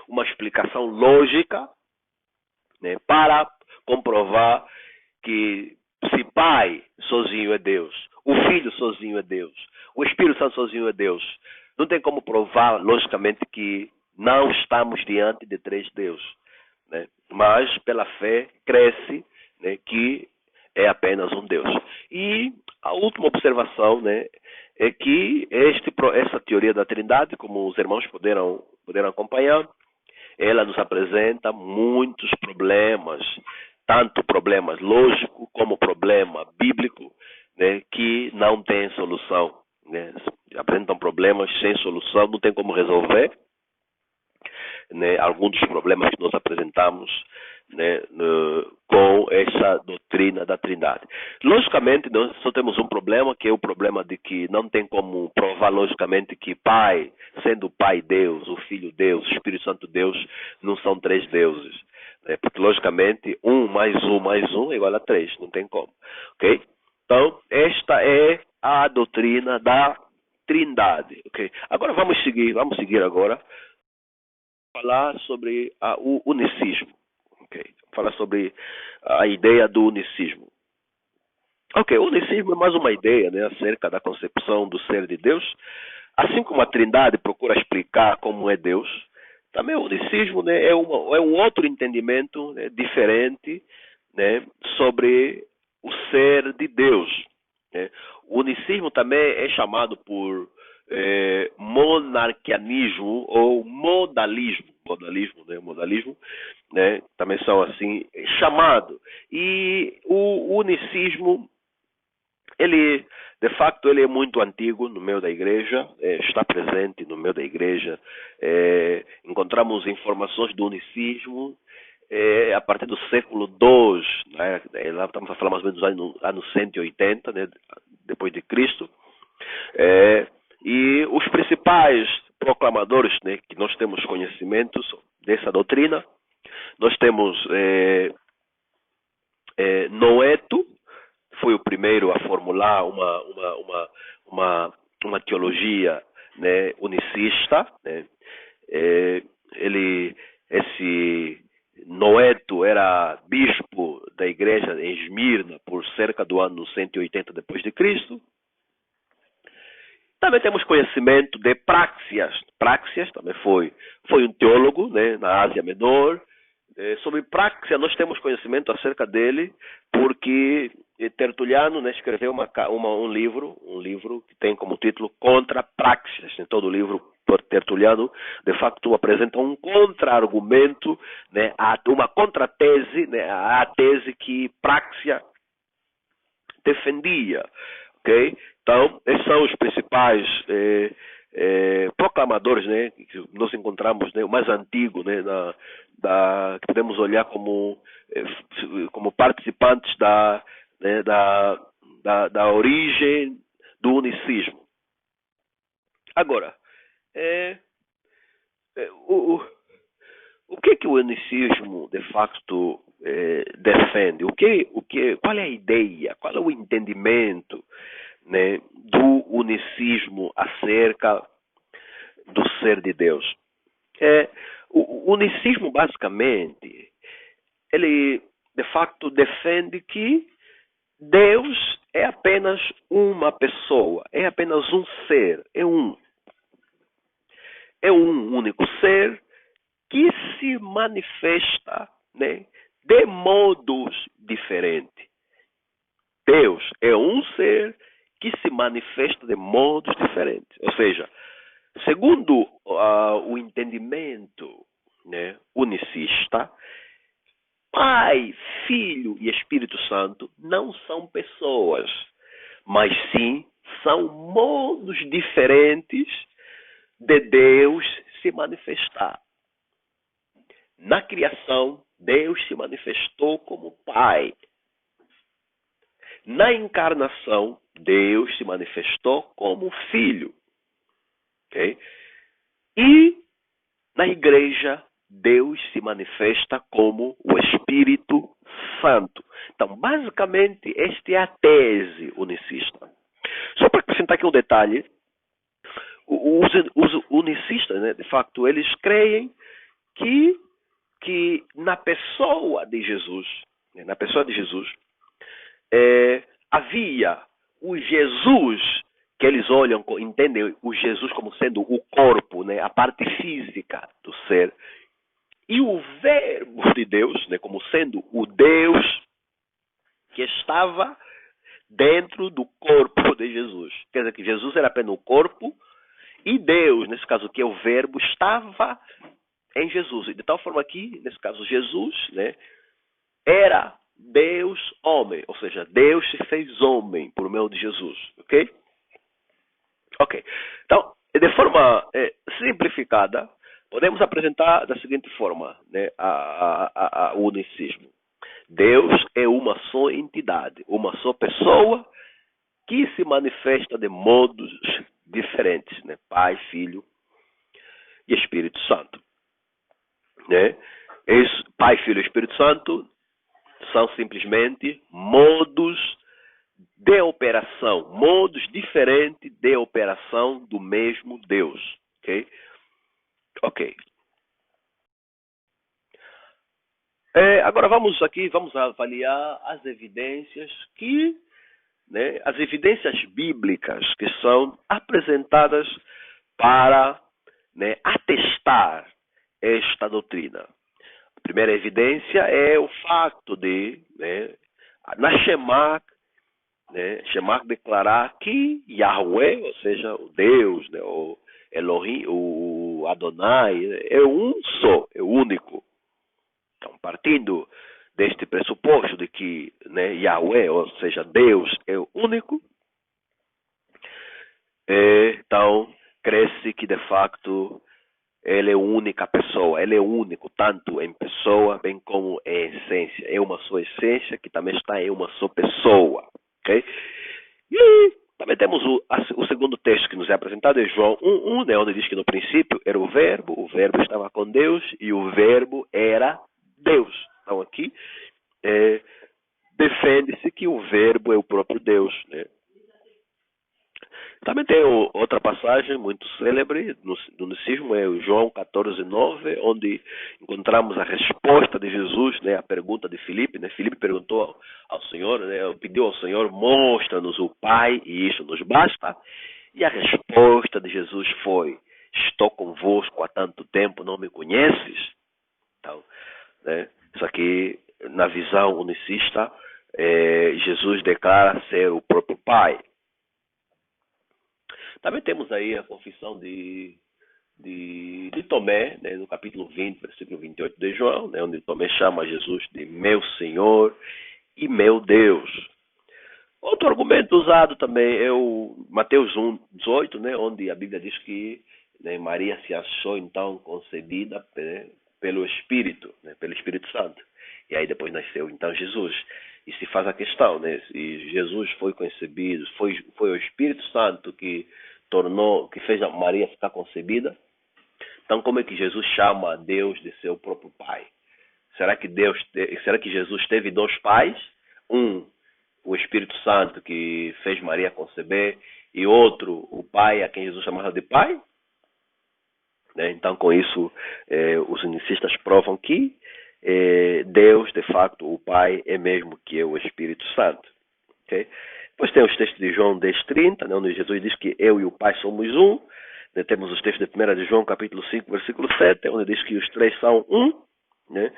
Speaker 1: uma explicação lógica, né, para comprovar que se Pai sozinho é Deus, o Filho sozinho é Deus, o Espírito Santo sozinho é Deus. Não tem como provar logicamente que não estamos diante de três deuses, né? Mas pela fé cresce, né, que é apenas um Deus. E a última observação, né, é que essa teoria da Trindade, como os irmãos puderam acompanhar, ela nos apresenta muitos problemas, tanto problemas lógicos como problema bíblico, né, que não tem solução, né? Apresentam problemas sem solução, não tem como resolver, né, alguns dos problemas que nós apresentamos, né, com essa doutrina da Trindade. Logicamente, nós só temos um problema, que é o problema de que não tem como provar logicamente que Pai, sendo o Pai Deus, o Filho Deus, o Espírito Santo Deus, não são três deuses. Né? Porque, logicamente, um mais um é igual a três, não tem como. Okay? Então, esta é a doutrina da Trindade. Okay? Agora vamos seguir agora falar sobre o unicismo. Okay. Falar sobre a ideia do unicismo. Ok, o unicismo é mais uma ideia, né, acerca da concepção do ser de Deus. Assim como a Trindade procura explicar como é Deus, também o unicismo, né, é um outro entendimento, né, diferente, né, sobre o ser de Deus. Né. O unicismo também é chamado por monarquianismo ou modalismo, né, também são assim chamados. E o unicismo, ele, de facto, ele é muito antigo no meio da igreja, está presente no meio da igreja. Encontramos informações do unicismo a partir do século II, né? Lá estamos a falar mais ou menos dos anos 180, né, depois de Cristo. E os principais proclamadores, né, que nós temos conhecimentos dessa doutrina, nós temos Noeto, foi o primeiro a formular uma teologia, né, unicista. Né? Esse Noeto era bispo da igreja em Esmirna por cerca do ano 180 depois de Cristo. Também temos conhecimento de Praxias. Praxias também foi um teólogo, né, na Ásia Menor. Sobre Praxia nós temos conhecimento acerca dele porque Tertuliano, né, escreveu um livro que tem como título Contra Praxias. Em todo o livro, Tertuliano de facto apresenta um contra-argumento, né, uma contratese, né, à tese que Praxia defendia. Okay? Então, esses são os principais proclamadores, né, que nós encontramos, né, o mais antigo, né, que podemos olhar como participantes da origem do unicismo. Agora, o que o unicismo de facto defende? Qual é a ideia? Qual é o entendimento, né, do unicismo acerca do ser de Deus? O unicismo, basicamente, ele de facto defende que Deus é apenas uma pessoa, é apenas um ser, é um único ser que se manifesta, né, de modos diferentes. Deus é um ser que se manifesta de modos diferentes. Ou seja, segundo o entendimento, né, unicista, Pai, Filho e Espírito Santo não são pessoas, mas sim são modos diferentes de Deus se manifestar. Na criação, Deus se manifestou como Pai. Na encarnação, Deus se manifestou como Filho. Okay? E na igreja, Deus se manifesta como o Espírito Santo. Então, basicamente, esta é a tese unicista. Só para acrescentar aqui um detalhe, os unicistas, né, de facto, eles creem que na pessoa de Jesus, né, na pessoa de Jesus, havia o Jesus que eles olham, entendem o Jesus como sendo o corpo, né, a parte física do ser, e o verbo de Deus, né, como sendo o Deus que estava dentro do corpo de Jesus. Quer dizer que Jesus era apenas o corpo e Deus, nesse caso que é o verbo, estava em Jesus. E de tal forma que, nesse caso, Jesus, né, era Deus homem, ou seja, Deus se fez homem por meio de Jesus, ok? Ok. Então, de forma simplificada, podemos apresentar da seguinte forma, né, o unicismo. Deus é uma só entidade, uma só pessoa que se manifesta de modos diferentes, né? Pai, Filho e Espírito Santo. Né? Pai, Filho e Espírito Santo são simplesmente modos de operação, modos diferentes de operação do mesmo Deus. Ok? Ok. Agora vamos avaliar as evidências as evidências bíblicas que são apresentadas para, né, atestar esta doutrina. A primeira evidência é o fato de, né, na Shemak, Shemak declarar que Yahweh, ou seja, o Deus, né, o Elohim, o Adonai, é um só, é único. Então, partindo deste pressuposto de que, né, Yahweh, ou seja, Deus é o único, então crê-se que de facto ele é a única pessoa, ele é único tanto em pessoa bem como em essência. É uma só essência que também está em uma só pessoa. Okay? E também temos o segundo texto que nos é apresentado, é João 1:1, né, onde diz que no princípio era o verbo estava com Deus e o verbo era Deus. Então aqui defende-se que o verbo é o próprio Deus, né? Também tem outra passagem muito célebre do unicismo, é o João 14:9, onde encontramos a resposta de Jesus, né, à pergunta de Filipe. Né? Filipe perguntou ao Senhor, né, pediu ao Senhor, mostra-nos o Pai e isso nos basta. E a resposta de Jesus foi, estou convosco há tanto tempo, não me conheces? Então, né, isso aqui, na visão unicista, Jesus declara ser o próprio Pai. Também temos aí a confissão de Tomé, né, no capítulo 20, versículo 28 de João, né, onde Tomé chama Jesus de meu Senhor e meu Deus. Outro argumento usado também é o Mateus 1:18, né, onde a Bíblia diz que, né, Maria se achou então concebida, né, pelo Espírito, né, pelo Espírito Santo. E aí depois nasceu então Jesus. E se faz a questão, né, se Jesus foi concebido, foi o Espírito Santo que fez a Maria ficar concebida, então como é que Jesus chama a Deus de seu próprio Pai? Será que Jesus teve dois pais? Um, o Espírito Santo que fez Maria conceber, e outro, o Pai a quem Jesus chamava de Pai? Né? Então, com isso, os unicistas provam que Deus, de facto, o Pai, é mesmo que é o Espírito Santo. Okay? Depois tem os textos de João 10:30, né, onde Jesus diz que eu e o Pai somos um. Né? Temos os textos de 1 de João, capítulo 5, versículo 7, onde diz que os três são um. Né?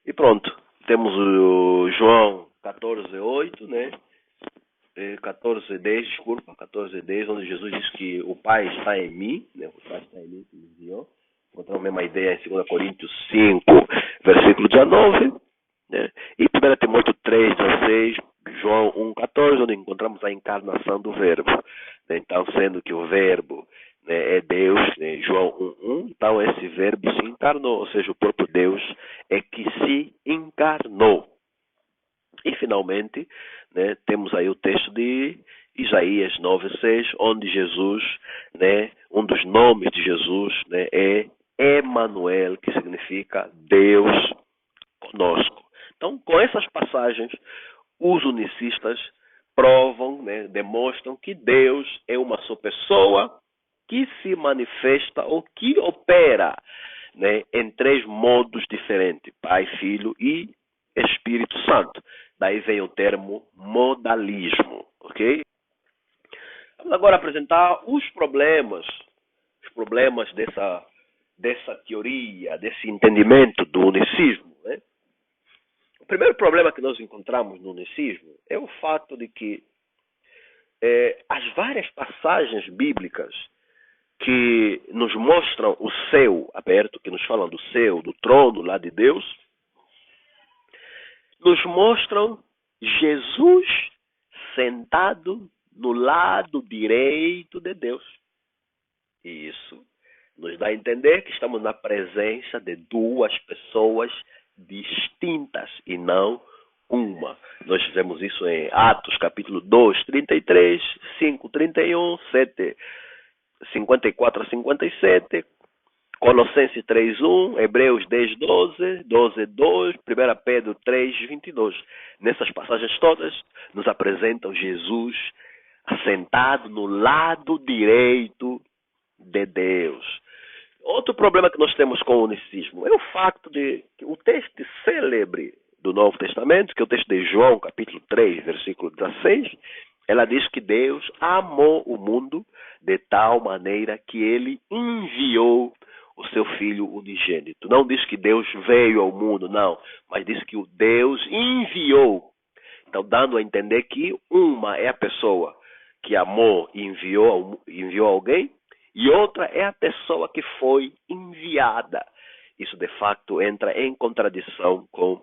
Speaker 1: E pronto. Temos o João 14:8, né? 14:10, desculpa, 14:10, onde Jesus diz que o Pai está em mim, né? O Pai está em mim, que me enviou. Encontramos a mesma ideia em 2 Coríntios 5, versículo 19, né? E 1 Timóteo 3:16, João 1:14, onde encontramos a encarnação do Verbo. Né? Então, sendo que o Verbo, né, é Deus, né? João 1:1, então esse Verbo se encarnou, ou seja, o próprio Deus é que se encarnou. E, finalmente, né, temos aí o texto de Isaías 9:6, onde Jesus, né, um dos nomes de Jesus, né, é Emanuel, que significa Deus conosco. Então, com essas passagens, os unicistas provam, né, demonstram que Deus é uma só pessoa que se manifesta ou que opera, né, em três modos diferentes: Pai, Filho e Espírito Santo. Daí vem o termo modalismo, ok? Vamos agora apresentar os problemas dessa teoria, desse entendimento do unicismo, né? O primeiro problema que nós encontramos no unicismo é o fato de que as várias passagens bíblicas que nos mostram o céu aberto, que nos falam do céu, do trono lá de Deus, nos mostram Jesus sentado no lado direito de Deus. E isso nos dá a entender que estamos na presença de duas pessoas distintas e não uma. Nós fizemos isso em Atos capítulo 2, 33, 5, 31, 7, 54 a 57, Colossenses 3:1, Hebreus 10:12, 12:2, 1 Pedro 3:22. Nessas passagens todas nos apresentam Jesus assentado no lado direito de Deus. Outro problema que nós temos com o unicismo é o facto de que o texto célebre do Novo Testamento, que é o texto de João, capítulo 3, versículo 16, ela diz que Deus amou o mundo de tal maneira que ele enviou o seu Filho unigênito. Não diz que Deus veio ao mundo, não, mas diz que o Deus enviou. Então, dando a entender que uma é a pessoa que amou e enviou alguém, e outra é a pessoa que foi enviada. Isso, de facto, entra em contradição com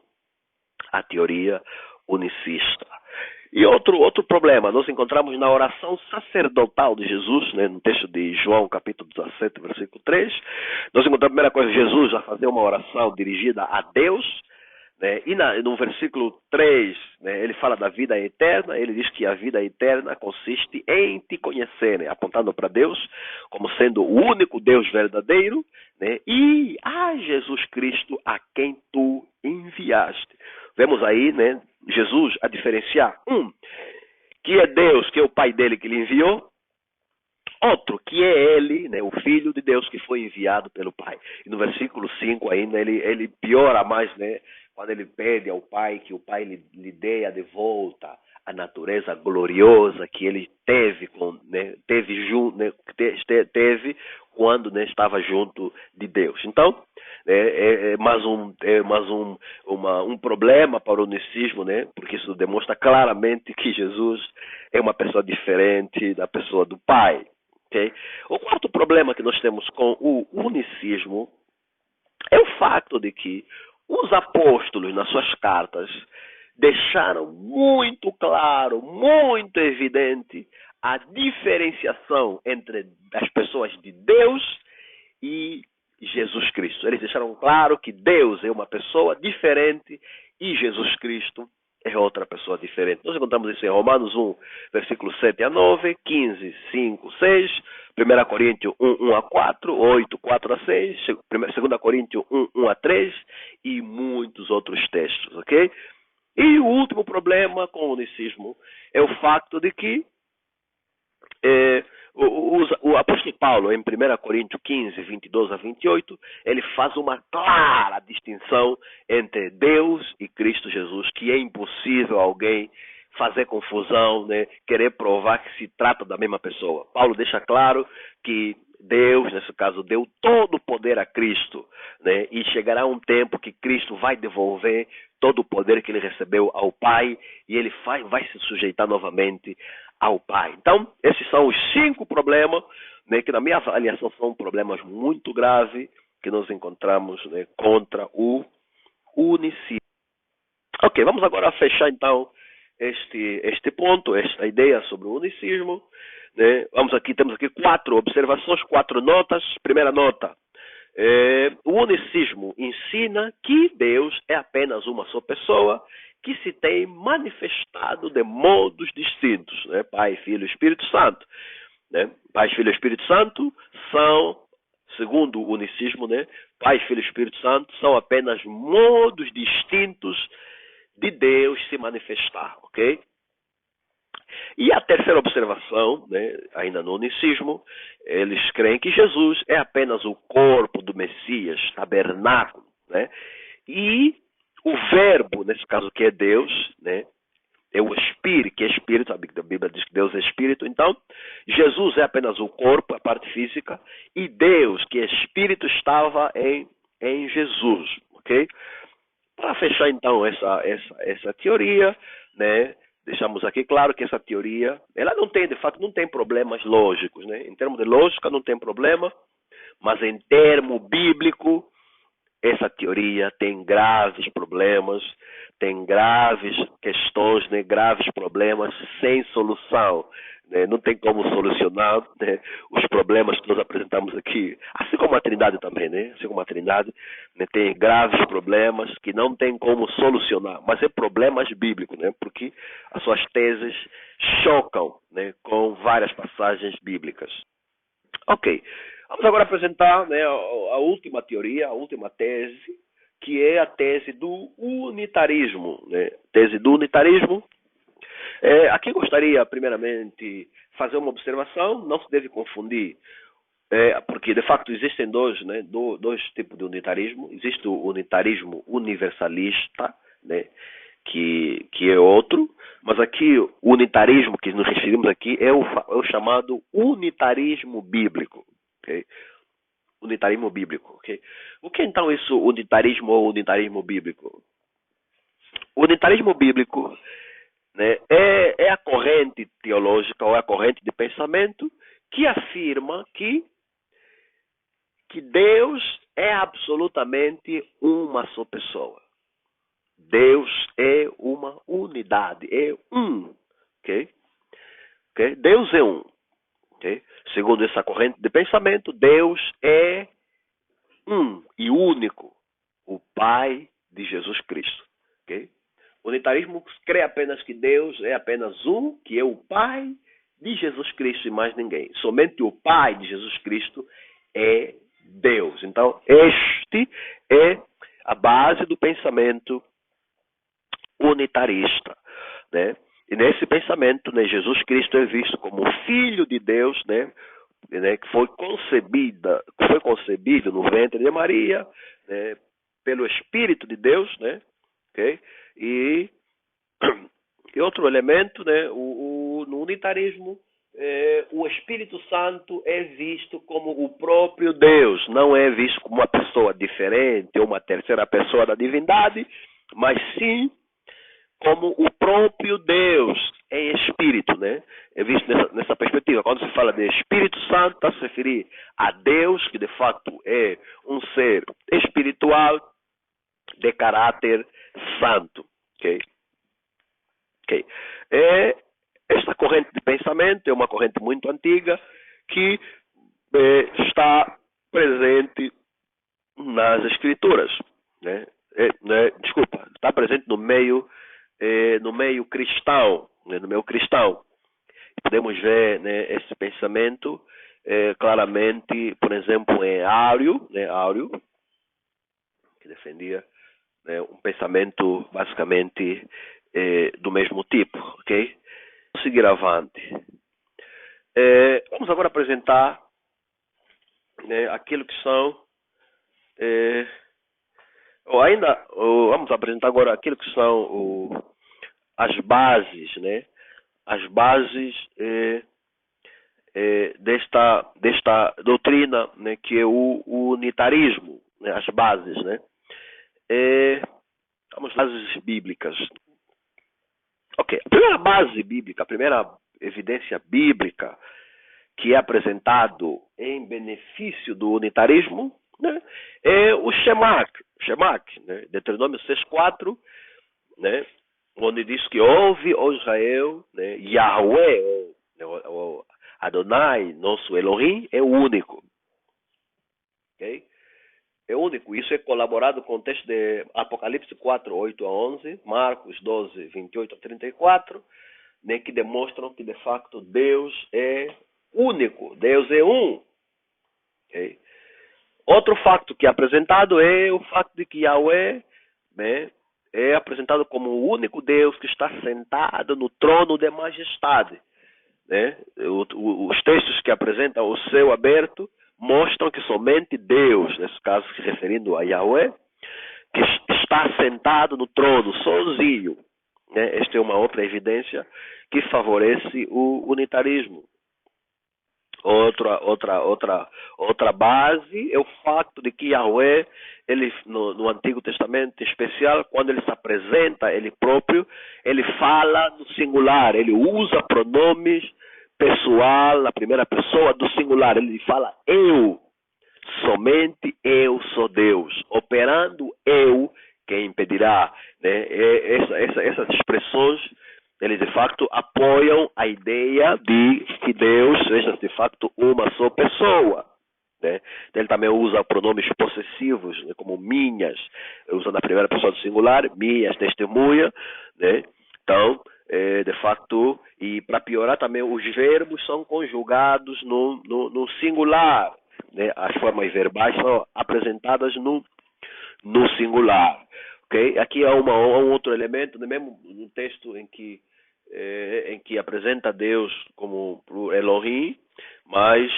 Speaker 1: a teoria unicista. E outro problema, nós encontramos na oração sacerdotal de Jesus, né, no texto de João, capítulo 17, versículo 3. Nós encontramos a primeira coisa, Jesus a fazer uma oração dirigida a Deus, né, e no versículo 3, né, ele fala da vida eterna. Ele diz que a vida eterna consiste em te conhecerem, apontando para Deus como sendo o único Deus verdadeiro, né, e a Jesus Cristo a quem tu enviaste. Vemos aí, né, Jesus a diferenciar que é Deus, que é o Pai dele que lhe enviou, outro que é ele, né, o Filho de Deus que foi enviado pelo Pai. E no versículo 5 ainda ele piora mais, né, quando ele pede ao Pai que o Pai lhe dê de volta a natureza gloriosa que ele teve quando, né, estava junto de Deus. Então, é mais um problema para o unicismo, né, porque isso demonstra claramente que Jesus é uma pessoa diferente da pessoa do Pai. Okay? O quarto problema que nós temos com o unicismo é o fato de que os apóstolos, nas suas cartas, deixaram muito claro, muito evidente a diferenciação entre as pessoas de Deus e Jesus Cristo. Eles deixaram claro que Deus é uma pessoa diferente e Jesus Cristo é outra pessoa diferente. Nós encontramos isso em Romanos 1, versículos 7 a 9, 15, 5, 6, 1 Coríntios 1, 1 a 4, 8, 4 a 6, 2 Coríntios 1, 1 a 3 e muitos outros textos, ok? E o último problema com o unicismo é o fato de que o apóstolo Paulo, em 1 Coríntios 15, 22 a 28, ele faz uma clara distinção entre Deus e Cristo Jesus, que é impossível alguém fazer confusão, né, querer provar que se trata da mesma pessoa. Paulo deixa claro que Deus, nesse caso, deu todo o poder a Cristo, né, e chegará um tempo que Cristo vai devolver todo o poder que ele recebeu ao Pai e ele vai se sujeitar novamente ao Pai. Então, esses são os 5 problemas, né, que na minha avaliação são problemas muito graves que nós encontramos, né, contra o unicismo. Ok, vamos agora fechar então este ponto, esta ideia sobre o unicismo. Né? Temos aqui 4 observações, 4 notas. Primeira nota. O unicismo ensina que Deus é apenas uma só pessoa que se tem manifestado de modos distintos, né? Pai, Filho e Espírito Santo. Né? Pai, Filho e Espírito Santo são, segundo o unicismo, né? Pai, Filho e Espírito Santo são apenas modos distintos de Deus se manifestar, ok? E a terceira observação, né, ainda no unicismo, eles creem que Jesus é apenas o corpo do Messias, tabernáculo, né? E o verbo, nesse caso que é Deus, né, é o Espírito, que é Espírito, a Bíblia diz que Deus é Espírito. Então, Jesus é apenas o corpo, a parte física, e Deus, que é Espírito, estava em Jesus, ok? Para fechar, então, essa teoria, né, deixamos aqui claro que essa teoria, ela não tem, de fato, não tem problemas lógicos, né? Em termos de lógica, não tem problema, mas em termo bíblico, essa teoria tem graves problemas, tem graves questões, né, graves problemas sem solução. Né? Não tem como solucionar, né, os problemas que nós apresentamos aqui. Assim como a Trindade também, né? Assim como a Trindade, né, tem graves problemas que não tem como solucionar. Mas é problemas bíblicos, né? Porque as suas teses chocam, né, com várias passagens bíblicas. Ok. Vamos agora apresentar, né, a última teoria, a última tese, que é a tese do unitarismo. Né? Tese do unitarismo. Aqui gostaria, primeiramente, fazer uma observação. Não se deve confundir, porque, de facto, existem dois tipos de unitarismo. Existe o unitarismo universalista, né, que é outro, mas aqui o unitarismo que nos referimos aqui é o chamado unitarismo bíblico. Okay? Unitarismo bíblico. Okay? O que é então isso, unitarismo ou unitarismo bíblico? O unitarismo bíblico, né, é a corrente teológica ou a corrente de pensamento que afirma que Deus é absolutamente uma só pessoa. Deus é uma unidade, é um. Okay? Okay? Deus é um. Okay? Segundo essa corrente de pensamento, Deus é um e único, o Pai de Jesus Cristo. Okay? O unitarismo crê apenas que Deus é apenas um, que é o Pai de Jesus Cristo e mais ninguém. Somente o Pai de Jesus Cristo é Deus. Então, este é a base do pensamento unitarista, né? E nesse pensamento, né, Jesus Cristo é visto como o Filho de Deus, né, que foi concebido no ventre de Maria, né, pelo Espírito de Deus, né, okay? E outro elemento, né, no unitarismo, o Espírito Santo é visto como o próprio Deus, não é visto como uma pessoa diferente ou uma terceira pessoa da divindade, mas sim como o próprio Deus em espírito, né? É visto nessa perspectiva. Quando se fala de Espírito Santo, está a se referir a Deus, que de fato é um ser espiritual de caráter santo. Okay? Okay. Esta corrente de pensamento é uma corrente muito antiga que está presente nas Escrituras. Né? Desculpa, está presente no meio cristão, né, no meio cristão. Podemos ver, né, esse pensamento claramente, por exemplo, em Áureo, né, que defendia, né, um pensamento basicamente do mesmo tipo, ok? Vamos seguir avante. Vamos agora apresentar, né, aquilo que são vamos apresentar agora aquilo que são as bases, né? As bases desta doutrina, né? Que é o unitarismo, né? As bases, né? Vamos bases bíblicas. Ok, a primeira base bíblica, a primeira evidência bíblica que é apresentado em benefício do unitarismo, né, é o Shemak, né, Deuteronômio 6,4, né, onde diz que ouve, ó Israel, né, Yahweh, o Adonai, nosso Elohim, é o único. Okay? É único. Isso é colaborado com o texto de Apocalipse 4, 8 a 11, Marcos 12, 28 a 34, né, que demonstram que, de facto, Deus é único. Deus é um. Okay? Outro facto que é apresentado é o facto de que Yahweh, né, é apresentado como o único Deus que está sentado no trono de majestade. Né? Os textos que apresentam o céu aberto mostram que somente Deus, nesse caso se referindo a Yahweh, que está sentado no trono, sozinho. Né? Esta é uma outra evidência que favorece o unitarismo. Outra base é o fato de que Yahweh, ele, no Antigo Testamento em especial, quando ele se apresenta ele próprio, ele fala no singular, ele usa pronomes pessoal, na primeira pessoa do singular, ele fala eu, somente eu sou Deus, operando eu, quem impedirá, né? Essas expressões, eles de facto apoiam a ideia de que Deus seja de facto uma só pessoa. Né? Ele também usa pronomes possessivos, né, como minhas, usando a primeira pessoa do singular, minhas, testemunha. Né? Então, de facto, e para piorar também, os verbos são conjugados no singular. Né? As formas verbais são apresentadas no singular. Okay? Aqui há um outro elemento, no mesmo no texto em que apresenta Deus como Elohim, mas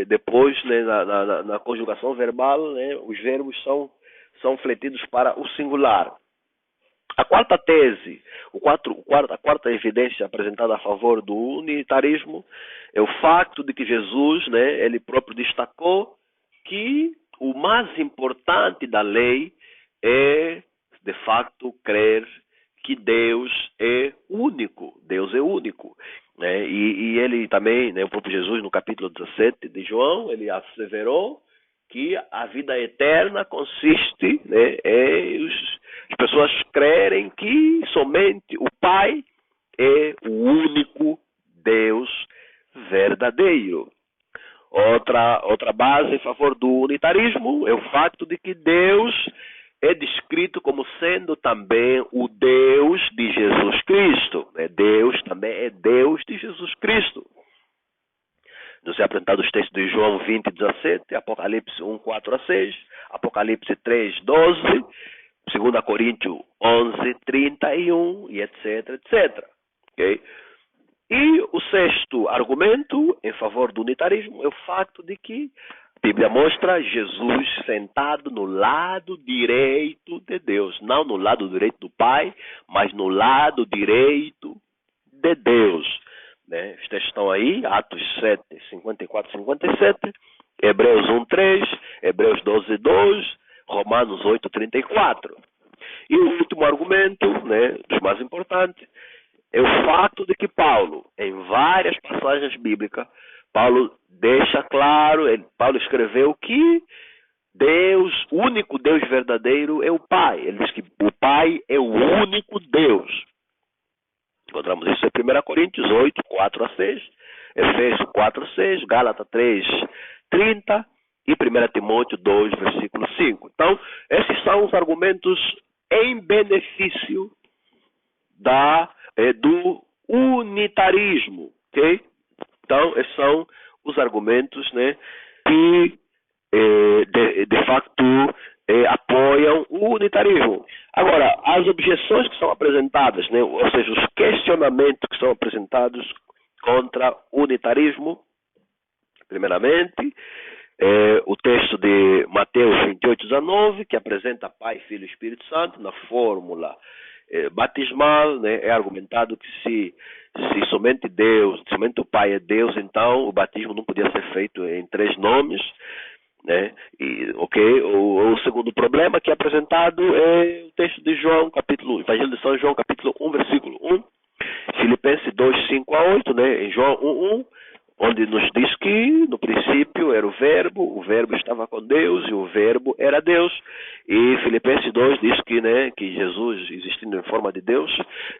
Speaker 1: depois, né, na conjugação verbal, né, os verbos são fletidos para o singular. A quarta tese, a quarta evidência apresentada a favor do unitarismo é o facto de que Jesus, né, ele próprio destacou que o mais importante da lei é, de facto, crer que Deus é único. Deus é único. Né? E ele também, né, o próprio Jesus, no capítulo 17 de João, ele asseverou que a vida eterna consiste, né, as pessoas crerem que somente o Pai é o único Deus verdadeiro. Outra base em favor do unitarismo é o fato de que Deus é descrito como sendo também o Deus de Jesus Cristo. Deus também é Deus de Jesus Cristo. Nos é apresentado os textos de João 20, 17, Apocalipse 1, 4 a 6, Apocalipse 3, 12, 2 Coríntios 11, 31 e etc, etc. Okay? E o sexto argumento em favor do unitarismo é o fato de que a Bíblia mostra Jesus sentado no lado direito de Deus. Não no lado direito do Pai, mas no lado direito de Deus. Né? Os textos estão aí, Atos 7, 54 e 57, Hebreus 1, 3, Hebreus 12, 2, Romanos 8, 34. E o último argumento, né, dos mais importantes, é o fato de que Paulo, em várias passagens bíblicas, Paulo deixa claro, Paulo escreveu que Deus, o único Deus verdadeiro é o Pai. Ele diz que o Pai é o único Deus. Encontramos isso em 1 Coríntios 8, 4 a 6, Efésios 4 a 6, Gálatas 3, 30 e 1 Timóteo 2, versículo 5. Então, esses são os argumentos em benefício do unitarismo, ok? Então, esses são os argumentos, né, que de facto apoiam o unitarismo. Agora, as objeções que são apresentadas, né, ou seja, os questionamentos que são apresentados contra o unitarismo, primeiramente, o texto de Mateus 28, 19, que apresenta Pai, Filho e Espírito Santo na fórmula batismal, né, é argumentado que se somente Deus, somente o Pai é Deus, então o batismo não podia ser feito em 3 nomes, né? O segundo problema que é apresentado é o texto de João, Evangelho de São João, capítulo 1, versículo 1, Filipenses 2, 5 a 8, né? Em João 1, 1, onde nos diz que no princípio era o verbo estava com Deus e o verbo era Deus. E Filipenses 2 diz que, né, que Jesus, existindo em forma de Deus,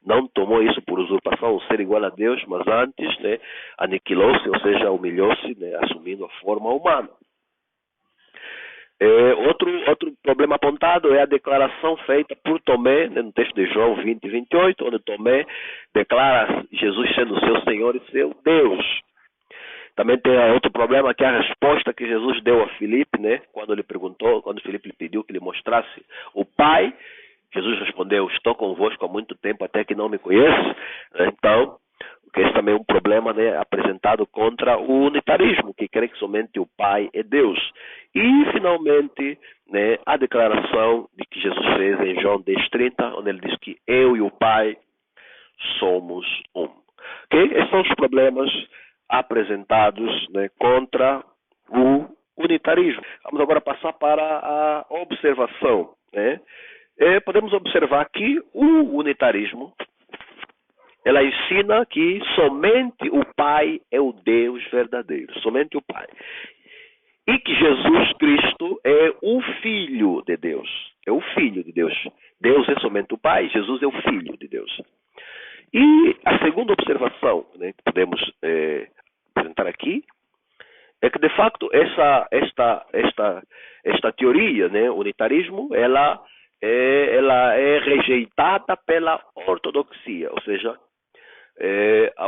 Speaker 1: não tomou isso por usurpação, o ser igual a Deus, mas antes, né, aniquilou-se, ou seja, humilhou-se, né, assumindo a forma humana. Outro problema apontado é a declaração feita por Tomé, né, no texto de João 20 e 28, onde Tomé declara Jesus sendo seu Senhor e seu Deus. Também tem outro problema, que é a resposta que Jesus deu a Filipe, né, quando Filipe lhe pediu que lhe mostrasse o Pai. Jesus respondeu: estou convosco há muito tempo, até que não me conhece. Então, que esse também é um problema, né, apresentado contra o unitarismo, que crê que somente o Pai é Deus. E, finalmente, né, a declaração de que Jesus fez em João 10:30, onde ele diz que eu e o Pai somos um. Okay? Esses são os problemas apresentados, né, contra o unitarismo. Vamos agora passar para a observação. Né? Podemos observar que o unitarismo, ela ensina que somente o Pai é o Deus verdadeiro, somente o Pai. E que Jesus Cristo é o Filho de Deus, é o Filho de Deus. Deus é somente o Pai, Jesus é o Filho de Deus. E a segunda observação, né, que podemos apresentar aqui é que, de facto, esta teoria, né, unitarismo, ela é rejeitada pela ortodoxia, ou seja,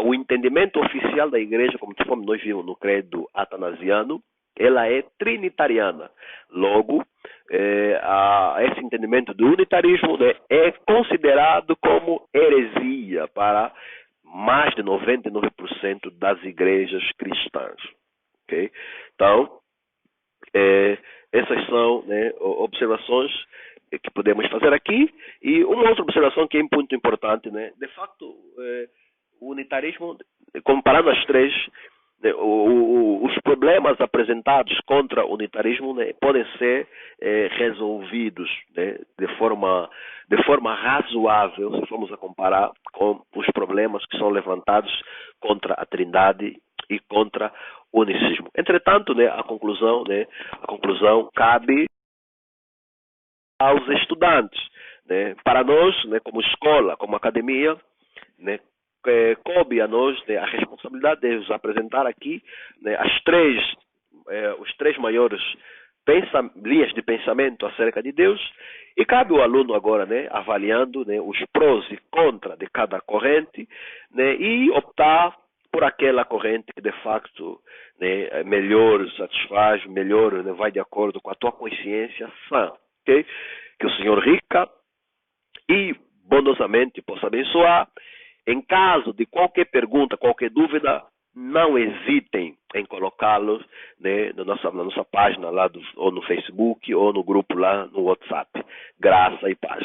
Speaker 1: o entendimento oficial da igreja, como nós vimos no credo atanasiano, ela é trinitariana. Logo, esse entendimento do unitarismo, né, é considerado como heresia para mais de 99% das igrejas cristãs. Okay? Então, essas são, né, observações que podemos fazer aqui. E uma outra observação que é muito importante, né, de facto, o unitarismo, comparando as três, né, os problemas apresentados contra o unitarismo, né, podem ser resolvidos, né, de forma razoável, se formos a comparar com os problemas que são levantados contra a Trindade e contra o unicismo. Entretanto, né, a conclusão cabe aos estudantes. Né? Para nós, né, como escola, como academia, né, coube a nós, né, a responsabilidade de nos apresentar aqui, né, os três maiores linhas de pensamento acerca de Deus, e cabe ao aluno agora, né, avaliando, né, os prós e contras de cada corrente, né, e optar por aquela corrente que de facto, né, melhor satisfaz, melhor, né, vai de acordo com a tua consciência sã. Okay? Que o Senhor rica e bondosamente possa abençoar. Em caso de qualquer pergunta, qualquer dúvida, não hesitem em colocá-los, né, na nossa página lá ou no Facebook ou no grupo lá no WhatsApp. Graça e paz.